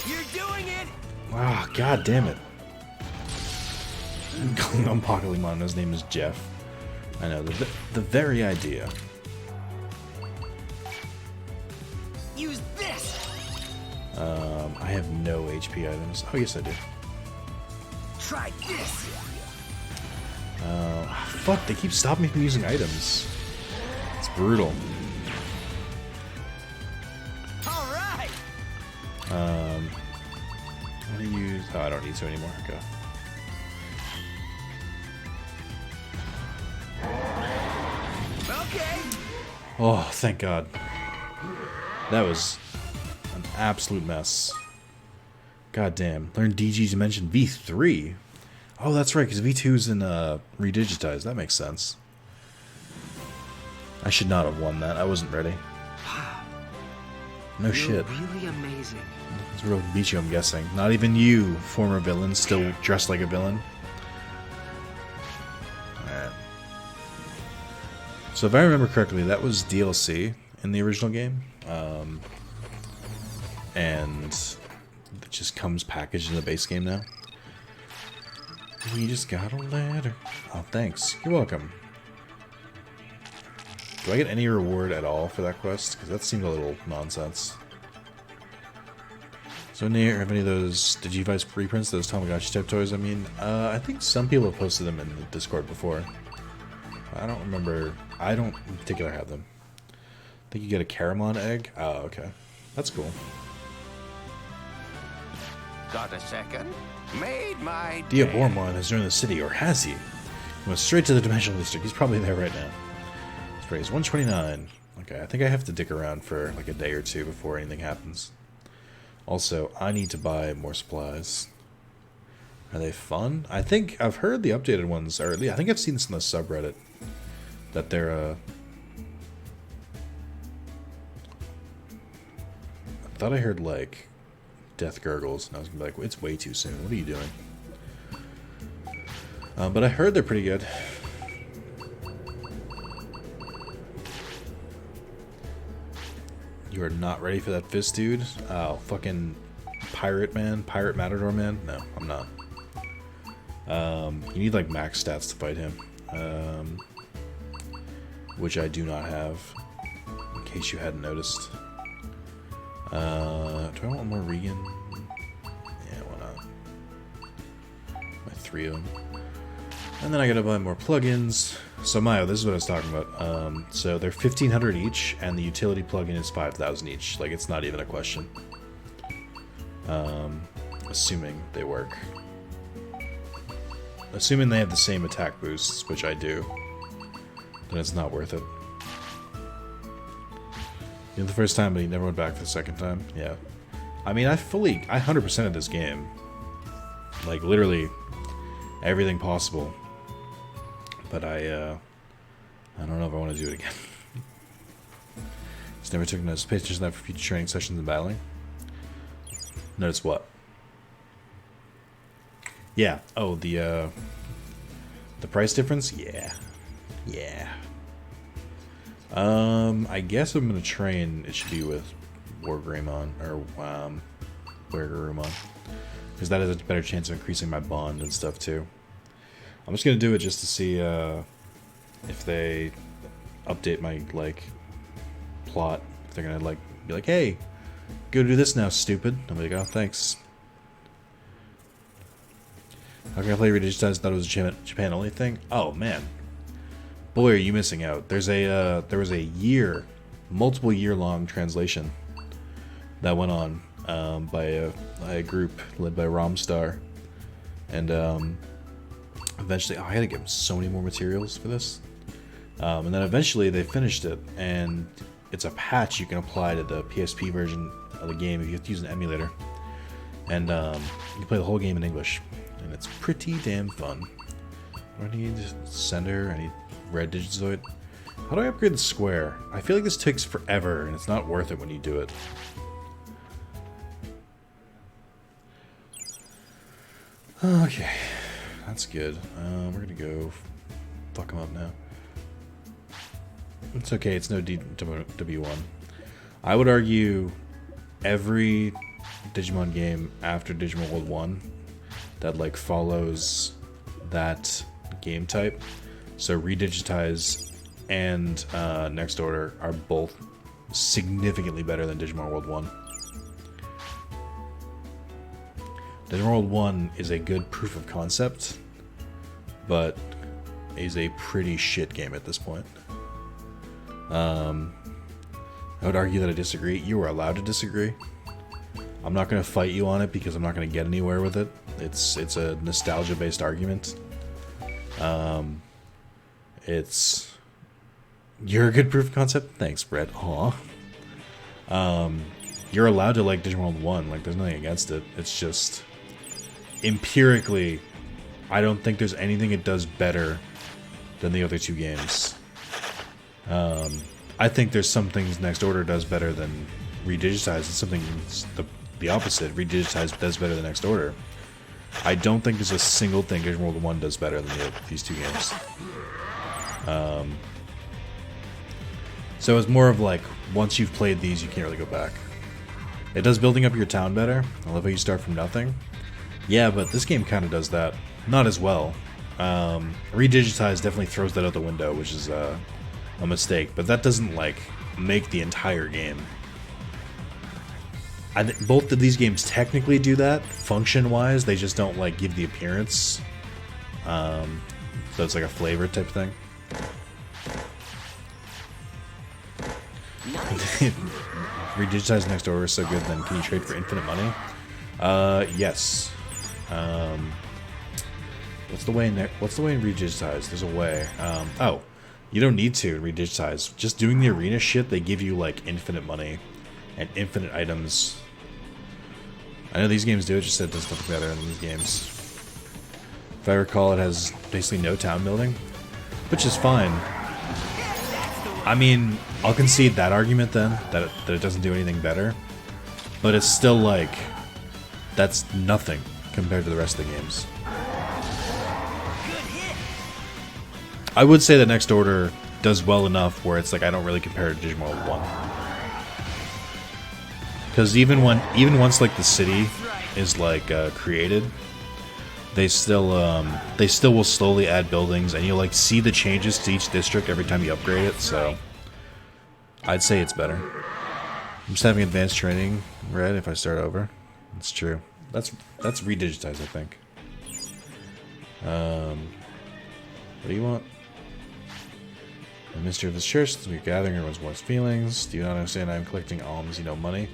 You're doing it. Ah, oh, god damn it. I'm calling him Pokemon. His name is Jeff. I know, the very idea. I have no HP items. Oh, yes, I do. Try this. Fuck, they keep stopping me from using items. It's brutal. All right. I'm gonna use... Oh, I don't need to anymore. Okay. Okay. Oh, thank God. That was an absolute mess. God damn. Learn DG Dimension V3. Oh, that's right, because V2's in redigitized. That makes sense. I should not have won that. I wasn't ready. No shit. Really amazing. It's real beat you, I'm guessing. Not even you, former villain, still dressed like a villain. Alright. So if I remember correctly, that was DLC in the original game. And it just comes packaged in the base game now. We just got a letter. Oh, thanks. You're welcome. Do I get any reward at all for that quest? Because that seemed a little nonsense. So near, have any of those Digivice reprints, those Tamagotchi type toys? I mean, I think some people have posted them in the Discord before. I don't remember. I don't in particular have them. I think you get a Caramon egg. Oh, okay. That's cool. Got a second? Made my Diabormon has joined the city, or has he? He went straight to the Dimensional District. He's probably there right now. His phrase 129. Okay, I think I have to dick around for like a day or two before anything happens. Also, I need to buy more supplies. Are they fun? I think I've heard the updated ones, or at least I think I've seen this in the subreddit, that they're, I thought I heard, like, death gurgles, and I was gonna be like, it's way too soon. What are you doing? But I heard they're pretty good. You are not ready for that fist, dude? Oh, fucking pirate man? Pirate matador man? No, I'm not. You need, like, max stats to fight him. Which I do not have, in case you hadn't noticed. Do I want more Regan? Yeah, why not? My 3 of them. And then I gotta buy more plugins. So Mayo, this is what I was talking about. So they're 1,500 each, and the utility plugin is 5,000 each. Like, it's not even a question. Assuming they work. Assuming they have the same attack boosts, which I do, then it's not worth it. You know, the first time, but he never went back the second time. Yeah. I mean, I 100%ed this game. Like, literally, everything possible. But I don't know if I want to do it again. Just never took notice. Pay attention to that for future training sessions and battling. Notice what? Yeah. Oh, the price difference? Yeah. Yeah. I guess I'm gonna train. It should be with Wargreymon or Wargarumon, because that has a better chance of increasing my bond and stuff too. I'm just gonna do it just to see if they update my like plot. If they're gonna like be like, "Hey, go do this now, stupid." I'm like, "Oh, thanks." How can I play redigitized? Thought it was a Japan only thing. Oh man. Boy, are you missing out. There's a there was a multiple year long translation that went on by a group led by Romstar, and eventually, I had to get so many more materials for this, and then eventually they finished it, and it's a patch you can apply to the PSP version of the game if you have to use an emulator, and you play the whole game in English, and it's pretty damn fun. What do I need? Sender. I need Red Digitoid. How do I upgrade the square? I feel like this takes forever, and it's not worth it when you do it. Okay, that's good. We're gonna go fuck him up now. It's okay, it's no W1. I would argue every Digimon game after Digimon World 1 that like follows that game type, so Redigitize and Next Order, are both significantly better than Digimon World 1. Digimon World 1 is a good proof of concept, but is a pretty shit game at this point. I would argue that I disagree. You are allowed to disagree. I'm not going to fight you on it because I'm not going to get anywhere with it. It's a nostalgia-based argument. You're a good proof of concept? Thanks, Brett. Aw. You're allowed to like Digimon World 1. Like, there's nothing against it. It's just... empirically, I don't think there's anything it does better than the other two games. I think there's some things Next Order does better than Redigitize, and something the opposite. Redigitize does better than Next Order. I don't think there's a single thing Digimon World 1 does better than these two games. So it's more of like, once you've played these, you can't really go back. It does building up your town better. I love how you start from nothing. Yeah, but this game kind of does that. Not as well. Redigitize definitely throws that out the window, which is a mistake. But that doesn't, like, make the entire game. Both of these games technically do that, function-wise. They just don't, like, give the appearance. So it's like a flavor type thing. Redigitize Next Order is so good, then can you trade for infinite money? Yes. What's the way in Redigitize? There's a way. Oh, you don't need to Redigitize. Just doing the arena shit, they give you like infinite money and infinite items. I know these games do it, just said it does nothing better than these games. If I recall, it has basically no town building, which is fine. I mean, I'll concede that argument then, that it doesn't do anything better. But it's still like, that's nothing compared to the rest of the games. I would say that Next Order does well enough where it's like I don't really compare it to Digimon World 1. Because even once like the city is like created, they still will slowly add buildings, and you'll like see the changes to each district every time you upgrade it. So I'd say it's better. I'm just having advanced training read if I start over. That's true. That's Redigitize, I think. What do you want? The mystery of this church, since we're gathering everyone's warm feelings. Do you not understand I am collecting alms, you know, money?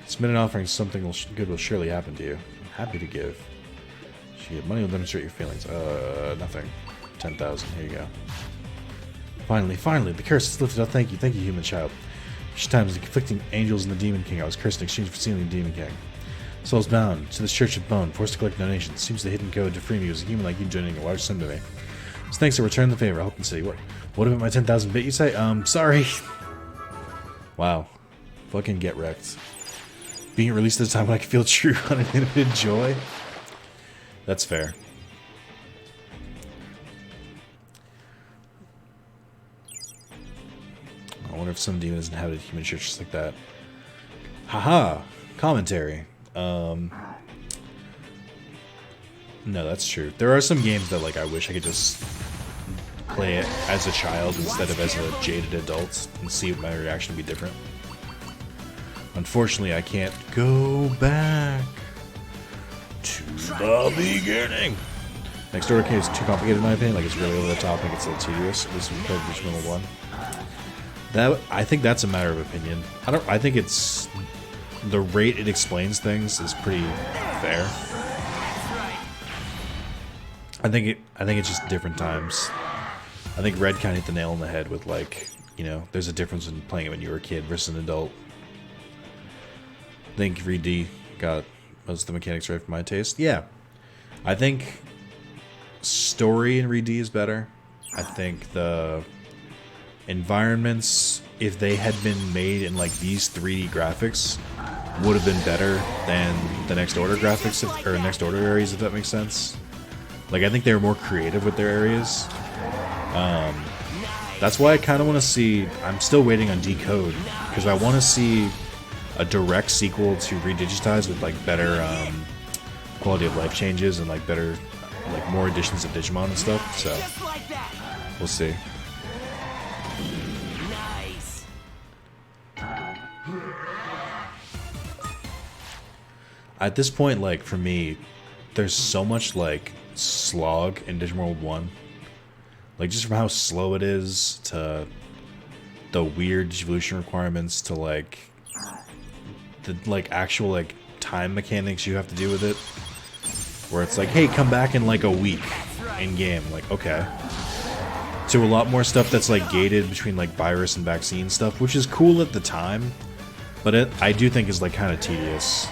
Submit an offering, something good will surely happen to you. I'm happy to give. Money will demonstrate your feelings. Nothing. 10,000. Here you go. Finally, the curse is lifted. Oh, thank you, human child. Each time as the conflicting angels and the Demon King, I was cursed in exchange for sealing the Demon King. Souls bound to this church of bone, forced to collect donations. Seems the hidden code to free me was a human like you donating a large sum to me. So thanks to return the favor. Help and city. What about my 10,000 bit? You say? Sorry. Wow. Fucking get wrecked. Being released at a time when I can feel true unlimited joy. That's fair. I wonder if some demons inhabited human churches like that. Haha! Commentary. No, that's true. There are some games that like I wish I could just play it as a child instead of as a jaded adult and see if my reaction would be different. Unfortunately, I can't go back to the beginning. Next Order is too complicated in my opinion. Like it's really over the top. I think it's a little tedious. At least compared to Digimon 1. I think that's a matter of opinion. I think it's the rate it explains things is pretty fair. I think it's just different times. I think Red kind of hit the nail on the head with like, you know, there's a difference in playing it when you were a kid versus an adult. I think 3D got most of the mechanics right for my taste. Yeah. I think story in 3D is better. I think the environments, if they had been made in like these 3D graphics, would have been better than the Next Order graphics, or Next Order areas, if that makes sense. Like, I think they were more creative with their areas. That's why I kind of want to see... I'm still waiting on Decode, because I want to see a direct sequel to Redigitize with, like, better quality of life changes and, like, better, like, more additions of Digimon and stuff, so... We'll see. At this point, like, for me, there's so much like slog in Digimon World 1. Like just from how slow it is to the weird evolution requirements to like the like actual like time mechanics you have to do with it. Where it's like, hey, come back in like a week in game. Like, okay. To a lot more stuff that's like gated between like virus and vaccine stuff, which is cool at the time, but I do think is like kind of tedious.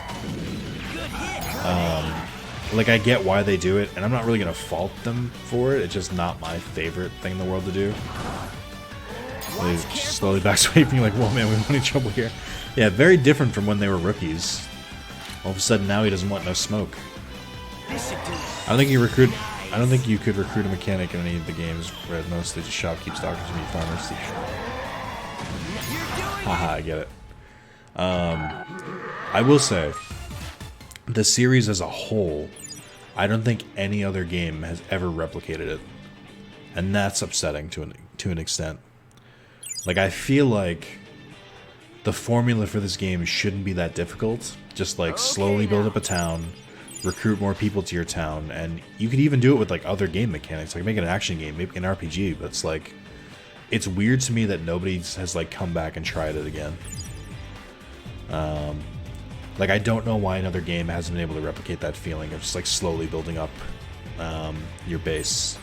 Like I get why they do it, and I'm not really gonna fault them for it. It's just not my favorite thing in the world to do. They just slowly backswiping, like, whoa man, we want any trouble here. Yeah, very different from when they were rookies. All of a sudden now he doesn't want no smoke. I don't think you could recruit a mechanic in any of the games where mostly just shopkeepers, doctors, and meat farmers. Haha, I get it. I will say, the series as a whole, I don't think any other game has ever replicated it, and that's upsetting to an extent. Like, I feel like the formula for this game shouldn't be that difficult. Just like slowly build up a town, recruit more people to your town, and you could even do it with like other game mechanics, like make it an action game, make an RPG. But it's like, it's weird to me that nobody has like come back and tried it again. Like I don't know why another game hasn't been able to replicate that feeling of just like slowly building up your base.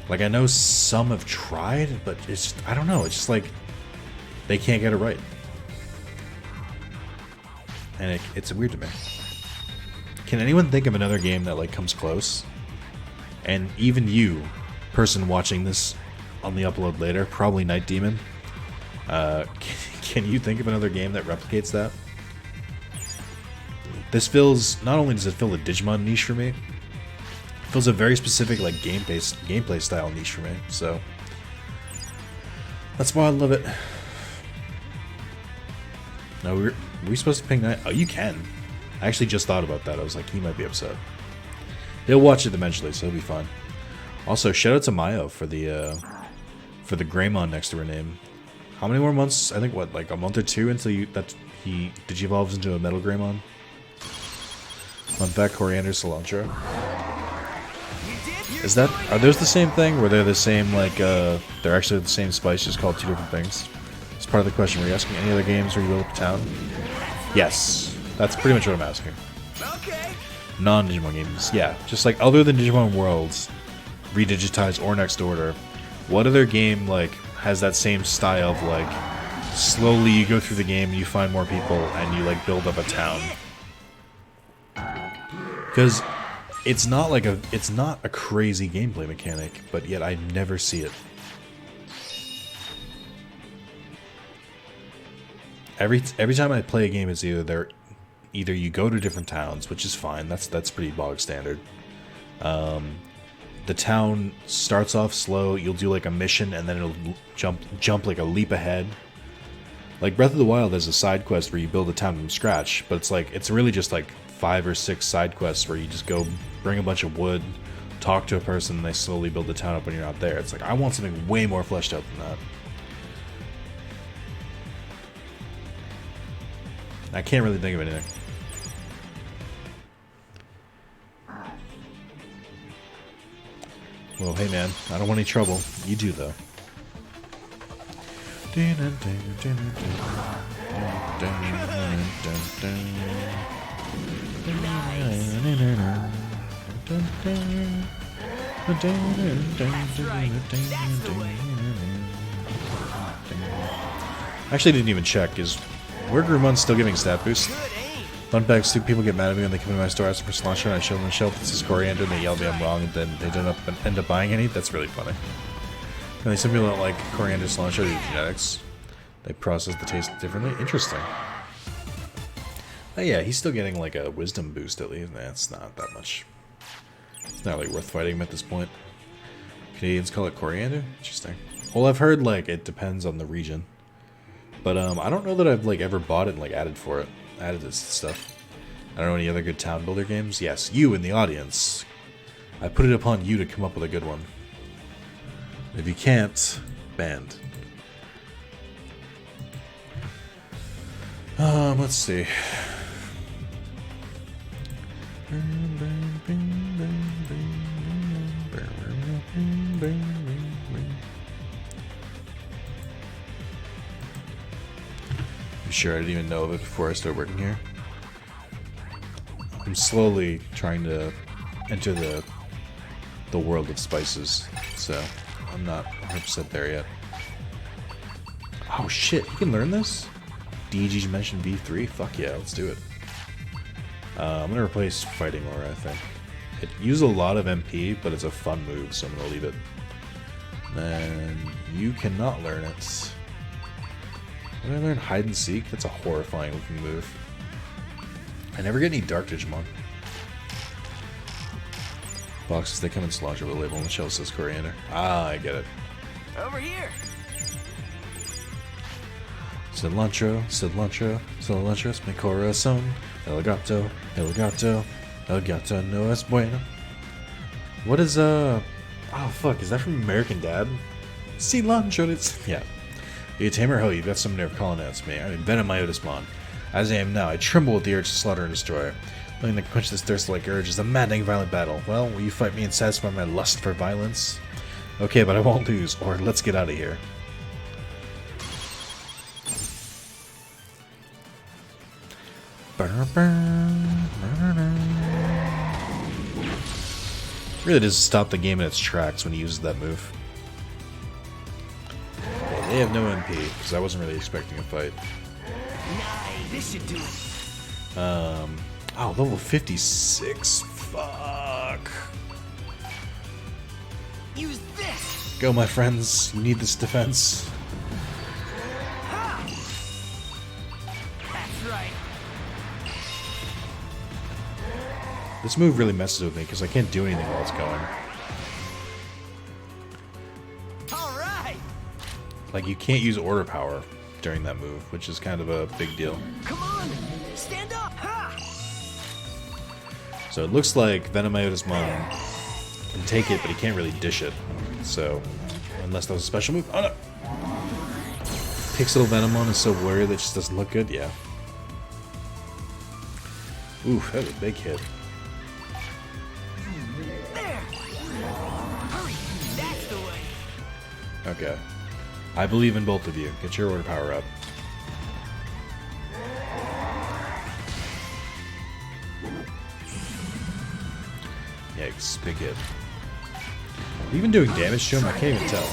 Like I know some have tried, but it's just, I don't know, it's just like they can't get it right. And it's weird to me. Can anyone think of another game that like comes close? And even you, person watching this on the upload later, probably Night Demon, can you think of another game that replicates that? This fills, not only does it fill a Digimon niche for me, it fills a very specific like gameplay style niche for me. So that's why I love it. No, were we supposed to ping that? Oh, you can. I actually just thought about that. I was like, he might be upset. He'll watch it eventually, so he'll be fine. Also, shout out to Mayo for the Greymon next to her name. How many more months? I think what, like a month or two until he digivolves into a Metal Greymon. Month back, coriander, cilantro. Are those the same thing? Where they're the same like they're actually the same spice, just called two different things? It's part of the question. Were you asking any other games where you build up a town? Yes. That's pretty much what I'm asking. Okay. Non-Digimon games. Yeah. Just like other than Digimon Worlds, Redigitize or Next Order, what other game like has that same style of like slowly you go through the game and you find more people and you like build up a town? Because it's not a crazy gameplay mechanic, but yet I never see it. Every time I play a game, it's either you go to different towns, which is fine. That's pretty bog standard. The town starts off slow. You'll do like a mission, and then it'll jump like a leap ahead. Like Breath of the Wild has a side quest where you build a town from scratch, but it's really just like 5 or 6 side quests where you just go bring a bunch of wood, talk to a person, and they slowly build the town up when you're not there. It's like I want something way more fleshed out than that. I can't really think of anything. Well, hey man, I don't want any trouble. You do though. Actually, didn't even check. Is Word still giving stat boost? Fun fact, stupid people get mad at me when they come into my store asking for cilantro and I show them the shelf that says coriander and they yell at me I'm wrong and then they don't end up buying any? That's really funny. And some people don't like coriander, cilantro due to genetics. They process the taste differently. Interesting. Oh yeah, he's still getting like a wisdom boost at least. Nah, it's not that much. It's not really worth fighting him at this point. Canadians call it coriander? Interesting. Well, I've heard like it depends on the region. But I don't know that I've like ever bought it and like added this stuff. I don't know any other good town builder games. Yes, you in the audience. I put it upon you to come up with a good one. If you can't, banned. Let's see. I'm sure I didn't even know of it before I started working here. I'm slowly trying to enter the world of spices, so I'm not 100% there yet. Oh shit, you can learn this? DG mentioned V3? Fuck yeah, let's do it. I'm gonna replace Fighting Aura, I think. It uses a lot of MP, but it's a fun move, so I'm gonna leave it. And you cannot learn it. What did I learn? Hide and Seek? That's a horrifying looking move. I never get any Dark Digimon. Boxes, they come in cilantro with a label on the shelf says coriander. Ah, I get it. Over here. Cilantro, cilantro, cilantro es mi corazón. El gato, el gato, el gato no es bueno. What is, oh fuck, is that from American Dad? Cilantro, it's, yeah. You tamer ho, you've got some nerve calling out to me. I invented my Otismon. As I am now, I tremble with the urge to slaughter and destroy. Nothing that can quench this thirst-like urge is a maddening, violent battle. Well, will you fight me and satisfy my lust for violence? Okay, but I won't lose, or let's get out of here. Really does stop the game in its tracks when he uses that move. Yeah, they have no MP, because I wasn't really expecting a fight. Nice. This should do it. Oh, level 56. Fuck. Use this. Go, my friends. You need this defense. Ha! That's right. This move really messes with me because I can't do anything while it's going. All right. Like, you can't use order power during that move, which is kind of a big deal. Come on. Stand up. Ha! So it looks like Venomiotismon can take it, but he can't really dish it. So, unless that was a special move. Oh no! Pixel Venomon is so blurry that it just doesn't look good. Yeah. Oof, that was a big hit. There. Hurry. That's the way. Okay. I believe in both of you. Get your order power up. Yikes, big hit. Even doing damage to him, I can't even tell.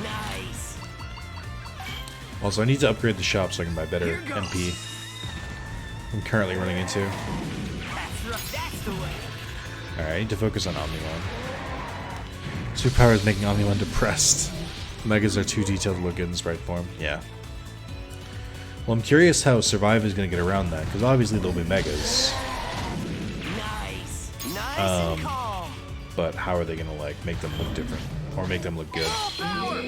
Nice. Also, I need to upgrade the shop so I can buy better MP. I'm currently running into. That's right. That's the way. Alright, I need to focus on Omnimon. Superpower is making Omnimon depressed. Megas are too detailed to look good in sprite form. Yeah. Well, I'm curious how Survive is going to get around that, because obviously there'll be Megas. Nice. Nice and calm. But how are they going to, like, make them look different? Or make them look good? Power.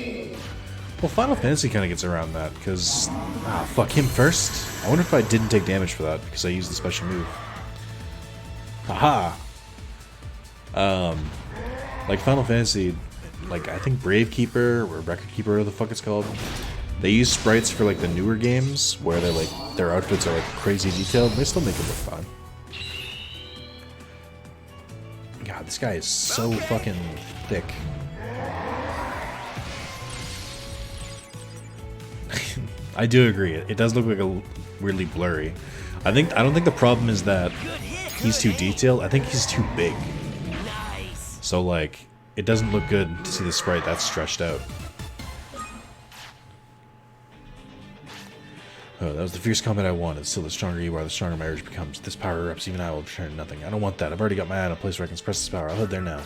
Well, Final Fantasy kind of gets around that, because... Ah, fuck him first? I wonder if I didn't take damage for that, because I used the special move. Haha! Like Final Fantasy, like, I think Brave Keeper, or Record Keeper, whatever the fuck it's called, they use sprites for, like, the newer games, where they're, like, their outfits are, like, crazy detailed, and they still make them look fine. God, this guy is so fucking thick. I do agree. It does look like a weirdly blurry. I don't think the problem is that he's too detailed. I think he's too big. Nice. So like, it doesn't look good to see the sprite that's stretched out. Oh, that was the fierce combat I wanted. Still, the stronger you are, the stronger my urge becomes. This power erupts, even I will return nothing. I don't want that. I've already got my eye on a place where I can express this power. I'll head there now.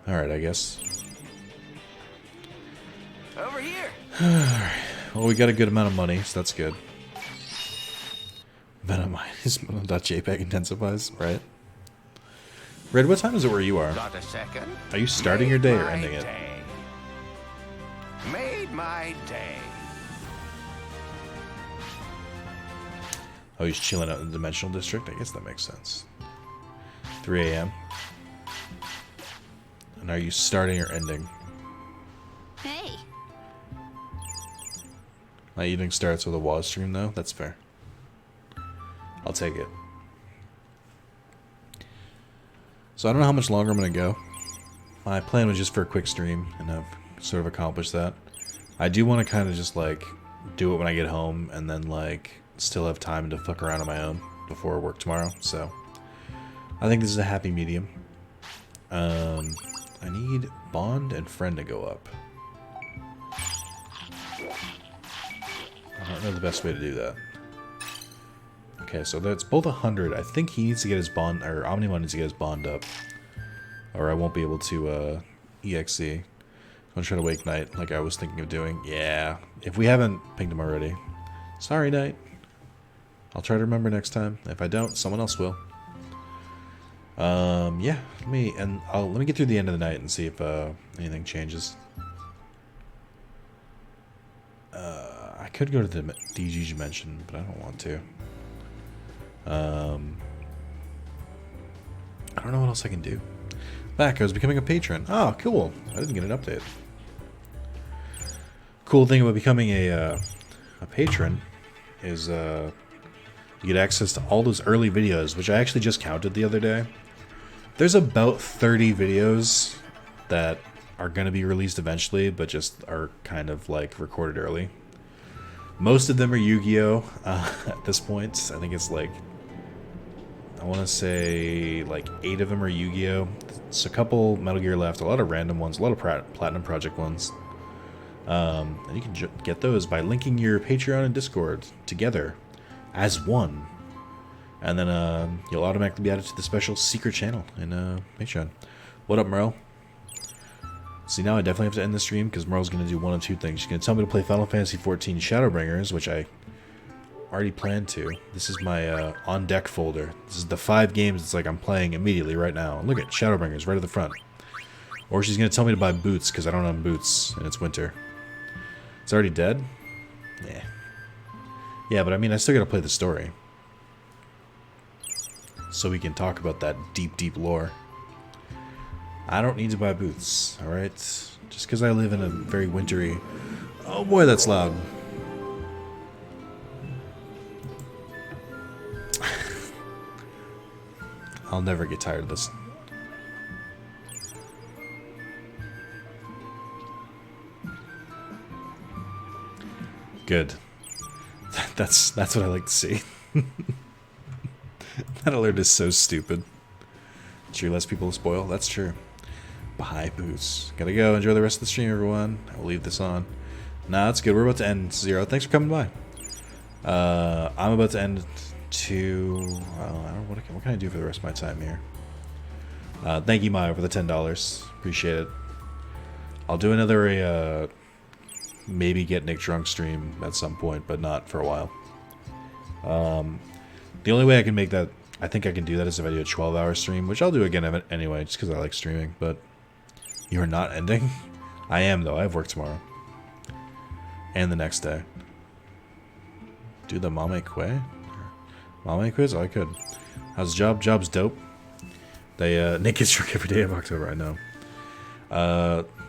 Alright, I guess. Over here. Alright. Well, we got a good amount of money, so that's good. Venomine.jpg intensifies, right? Red, what time is it where you are? Got a second? Are you starting your day or ending it? Made my day. Oh, he's chilling out in the Dimensional District? I guess that makes sense. 3 a.m. And are you starting or ending? Hey. My evening starts with a WoW stream, though? That's fair. I'll take it. So I don't know how much longer I'm going to go. My plan was just for a quick stream, and I've sort of accomplished that. I do want to kind of just, like, do it when I get home, and then like still have time to fuck around on my own before work tomorrow. So I think this is a happy medium. I need bond and friend to go up. I don't know the best way to do that. Okay, so that's both 100. I think he needs to get his bond, or Omnimon needs to get his bond up, or I won't be able to EXE. I'm gonna try to wake Knight like I was thinking of doing. Yeah, if we haven't pinged him already. Sorry, Knight. I'll try to remember next time. If I don't, someone else will. Yeah, let me get through the end of the night and see if anything changes. I could go to the DG dimension, but I don't want to. I don't know what else I can do. Back, I was becoming a patron. Oh, cool. I didn't get an update. Cool thing about becoming a patron is you get access to all those early videos, which I actually just counted the other day. There's about 30 videos that are going to be released eventually, but just are kind of like recorded early. Most of them are Yu-Gi-Oh! At this point. I think it's like, I want to say like 8 of them are Yu-Gi-Oh! It's a couple Metal Gear left, a lot of random ones, a lot of Platinum Project ones. And you can get those by linking your Patreon and Discord together as one. And then you'll automatically be added to the special secret channel in Patreon. What up, Merle? See, now I definitely have to end the stream because Merle's going to do one of two things. She's going to tell me to play Final Fantasy XIV Shadowbringers, which I already planned to. This is my on deck folder. This is the 5 games it's like I'm playing immediately right now. Look at Shadowbringers right at the front. Or she's going to tell me to buy boots because I don't own boots and it's winter. It's already dead? Yeah. Yeah, but I mean, I still got to play the story. So we can talk about that deep, deep lore. I don't need to buy boots, alright? Just because I live in a very wintry... Oh boy, that's loud. I'll never get tired of this. Good. That's what I like to see. That alert is so stupid. Sure, less people to spoil. That's true. Buy boots. Gotta go. Enjoy the rest of the stream, everyone. I will leave this on. Nah, that's good. We're about to end. Zero. Thanks for coming by. I'm about to end to... I don't know. What can I do for the rest of my time here? Thank you, Maya, for the $10. Appreciate it. I'll do another maybe get Nick drunk stream at some point, but not for a while. The only way I can make that, I think I can do that, is if I do a 12-hour stream, which I'll do again anyway, just because I like streaming. But you're not ending? I am, though. I have work tomorrow. And the next day. Do the Mame Kwe? Mame quiz? Oh, I could. How's the job? Job's dope. They, Nick gets drunk every day of October, I know.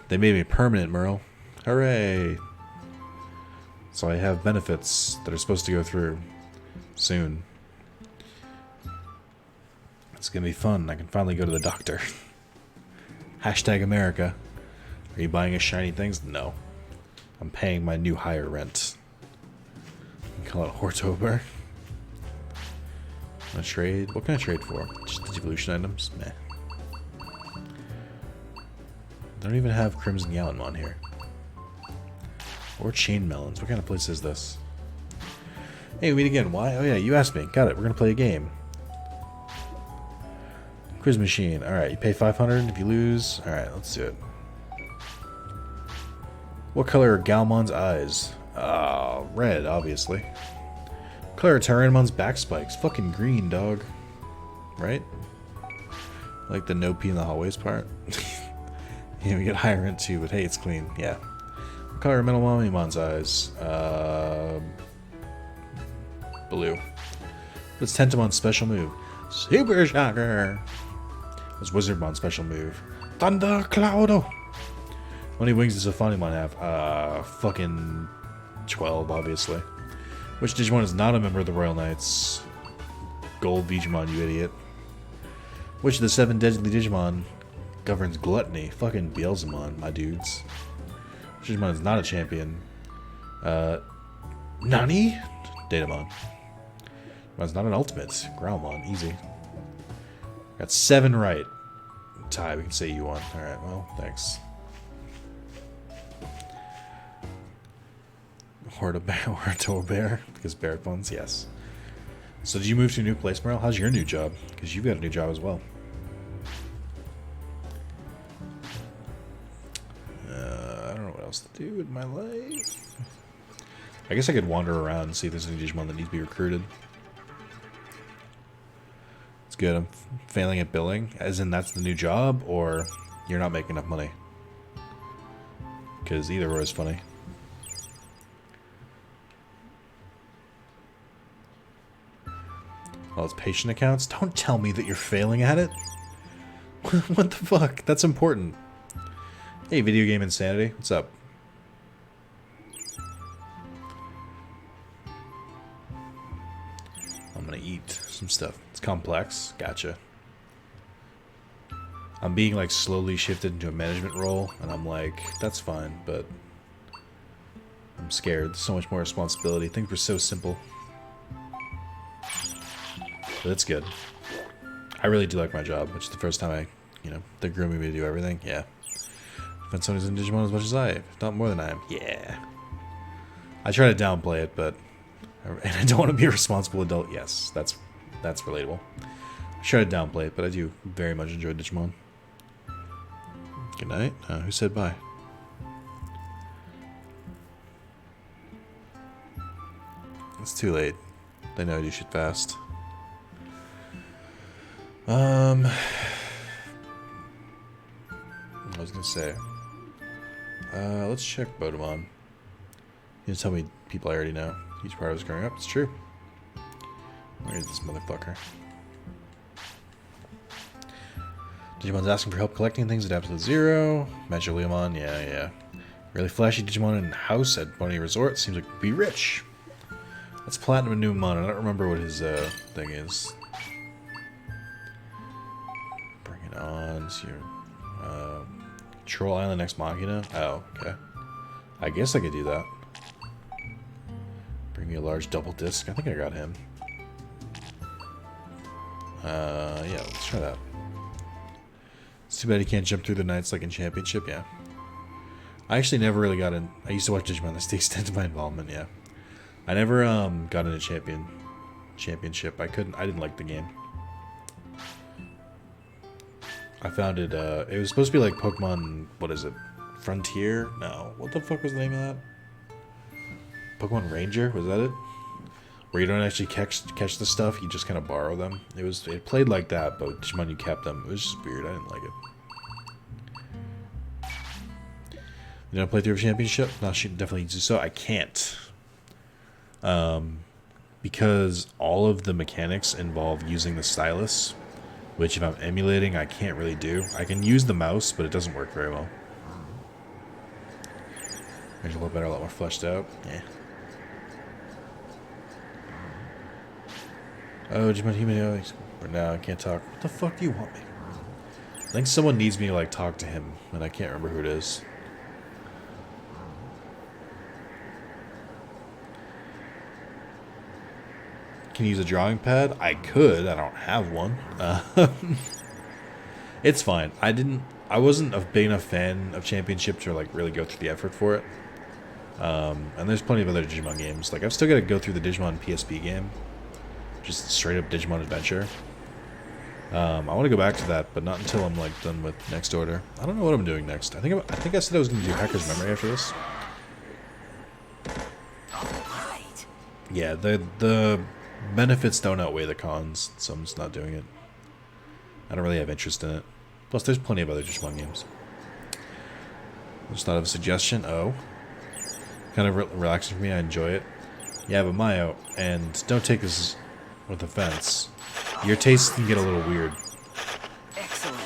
They made me permanent, Merle. Hooray! So I have benefits that are supposed to go through soon. It's gonna be fun. I can finally go to the doctor. Hashtag America. Are you buying us shiny things? No. I'm paying my new higher rent. We call it Hortober. Wanna trade? What can I trade for? Just the evolution items? Meh. They don't even have Crimson Gallimon here. Or Chain Melons. What kind of place is this? Hey, we meet again. Why? Oh yeah, you asked me. Got it. We're gonna play a game. Quiz machine. Alright, you pay 500 if you lose. Alright, let's do it. What color are Galmon's eyes? Red, obviously. What color are Tyrannomon's back spikes? Fucking green, dog. Right? Like the no pee in the hallways part. Yeah, we get higher rent too, but hey, it's clean. Yeah. What color are Metalmomon's eyes? Blue. What's Tentamon's special move? Super Shocker! What's Wizardmon's special move? Thunder Cloudo! How many wings does a Funimon have? Fucking 12, obviously. Which Digimon is not a member of the Royal Knights? Gold Digimon, you idiot. Which of the 7 deadly Digimon governs gluttony? Fucking Beelzemon, my dudes. Which Digimon is not a champion? Nani? Datamon. Well, it's not an ultimate. Growlmon, easy. Got 7 right. Ty, we can say you won. Alright, well, thanks. Or to a bear, because bear bones, yes. So did you move to a new place, Merrill? How's your new job? Because you've got a new job as well. I don't know what else to do with my life. I guess I could wander around and see if there's any Digimon that needs to be recruited. It's good. I'm failing at billing, as in that's the new job, or you're not making enough money. Because either or is funny. Oh, it's patient accounts? Don't tell me that you're failing at it. What the fuck? That's important. Hey, video game insanity. What's up? I'm gonna eat some stuff. It's complex. Gotcha. I'm being like slowly shifted into a management role, and I'm like, that's fine, but I'm scared. There's so much more responsibility. Things were so simple. But that's good. I really do like my job, which is the first time they're grooming me to do everything. Yeah. If somebody's in Digimon as much as I am, if not more than I am. Yeah. I try to downplay it, but and I don't want to be a responsible adult. Yes, that's relatable. I try to downplay it, but I do very much enjoy Digimon. Good night. Who said bye? It's too late. They know I do shit fast. I was gonna say, let's check Bodemon. You tell me people I already know. Each part I was growing up. It's true. Where is this motherfucker? Digimon's asking for help collecting things at absolute zero. Magileomon, yeah. Really flashy Digimon in house at Bonnie Resort. Seems like be rich. That's Platinum and Newmon. I don't remember what his thing is. Bring it on. So Troll Island Ex Machina. Oh, okay. I guess I could do that. Bring me a large double disc. I think I got him. Yeah, let's try that. It's too bad he can't jump through the nights like in Championship, yeah. I actually never really got in. I used to watch Digimon. That's the extent of my involvement, yeah. I never got into Championship. I didn't like the game. I found it, it was supposed to be like Pokemon, what is it? Frontier? No. What the fuck was the name of that? Pokemon Ranger? Was that it? Where you don't actually catch the stuff, you just kind of borrow them. It played like that, but Digimon you kept them. It was just weird. I didn't like it. You don't play through a Championship? No, she definitely do so. I can't. Because all of the mechanics involve using the stylus, which if I'm emulating, I can't really do. I can use the mouse, but it doesn't work very well. There's a little better, a lot more fleshed out. Yeah. Oh, Digimon Human. No, I can't talk. What the fuck do you want me? I think someone needs me to like talk to him, and I can't remember who it is. Can you use a drawing pad? I could. I don't have one. It's fine. I wasn't a big enough fan of Championship to like really go through the effort for it. And there's plenty of other Digimon games. Like I've still got to go through the Digimon PSP game, just straight up Digimon Adventure. I want to go back to that, but not until I'm like done with Next Order. I don't know what I'm doing next. I think I said I was going to do Hacker's Memory after this. Yeah, the benefits don't outweigh the cons, so I'm just not doing it. I don't really have interest in it. Plus, there's plenty of other Digimon games. I just thought of a suggestion. Oh. Kind of relaxing for me. I enjoy it. Yeah, but Mayo, and don't take this with offense, your tastes can get a little weird. Excellent.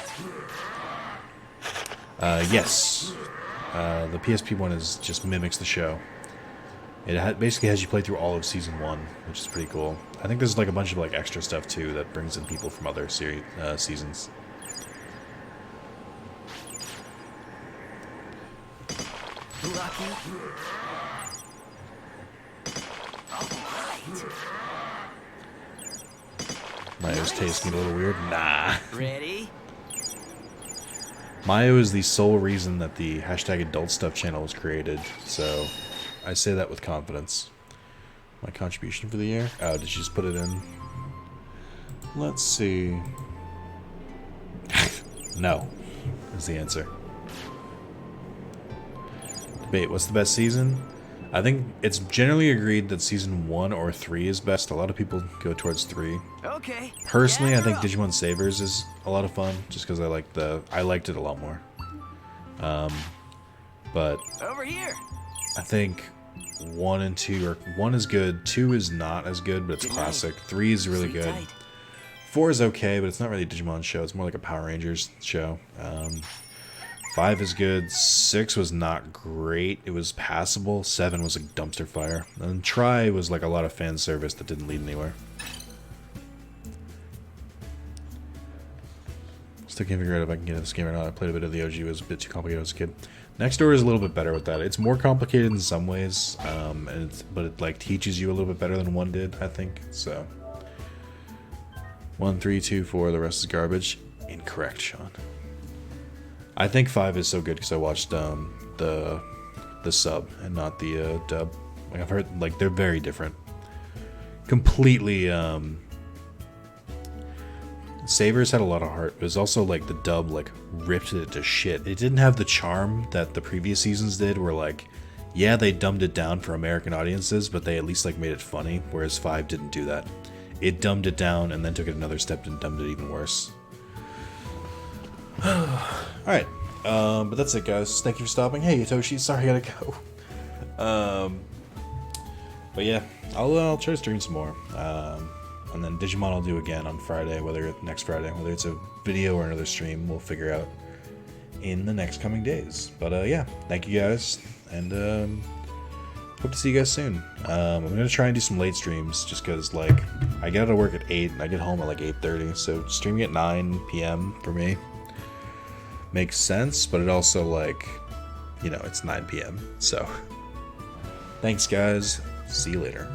Yes. The PSP one just mimics the show. It basically has you play through all of Season 1, which is pretty cool. I think there's like a bunch of like extra stuff too that brings in people from other seasons. Lucky. right. Mayo's tasting a little weird. Nah. Ready? Mayo is the sole reason that the hashtag adult stuff channel was created, so I say that with confidence. My contribution for the year? Oh, did you just put it in? Let's see. No, is the answer. Debate, what's the best season? I think it's generally agreed that season 1 or 3 is best. A lot of people go towards 3. Okay. Personally, Yeah, I think girl. Digimon Savers is a lot of fun, just because I liked it a lot more. But Over here. I think 1 and 2 are 1 is good, 2 is not as good, but it's Good classic. night. 3 is really Sleep good. tight. 4 is okay, but it's not really a Digimon show. It's more like a Power Rangers show. 5 is good. 6 was not great. It was passable. 7 was a dumpster fire. And Try was like a lot of fan service that didn't lead anywhere. Still can't figure out if I can get into this game or not. I played a bit of the OG. It was a bit too complicated as a kid. Next Door is a little bit better with that. It's more complicated in some ways, but it like teaches you a little bit better than 1 did, I think. So 1, 3, 2, 4. The rest is garbage. Incorrect, Sean. I think 5 is so good because I watched the sub and not the dub. Like I've heard, like they're very different. Completely. Savers had a lot of heart. It was also like the dub like ripped it to shit. It didn't have the charm that the previous seasons did. Where like, yeah, they dumbed it down for American audiences, but they at least like made it funny. Whereas 5 didn't do that. It dumbed it down and then took it another step and dumbed it even worse. Alright, but that's it, guys. Thank you for stopping. Hey, Toshi, sorry I gotta go. But yeah, I'll try to stream some more. And then Digimon I'll do again on Friday, next Friday, whether it's a video or another stream, we'll figure out in the next coming days. But yeah, thank you guys, and hope to see you guys soon. I'm gonna try and do some late streams, just because like I get out of work at 8 and I get home at like 8:30, so streaming at 9 p.m. for me makes sense, but it also like, you know, it's 9 p.m. So thanks guys, see you later.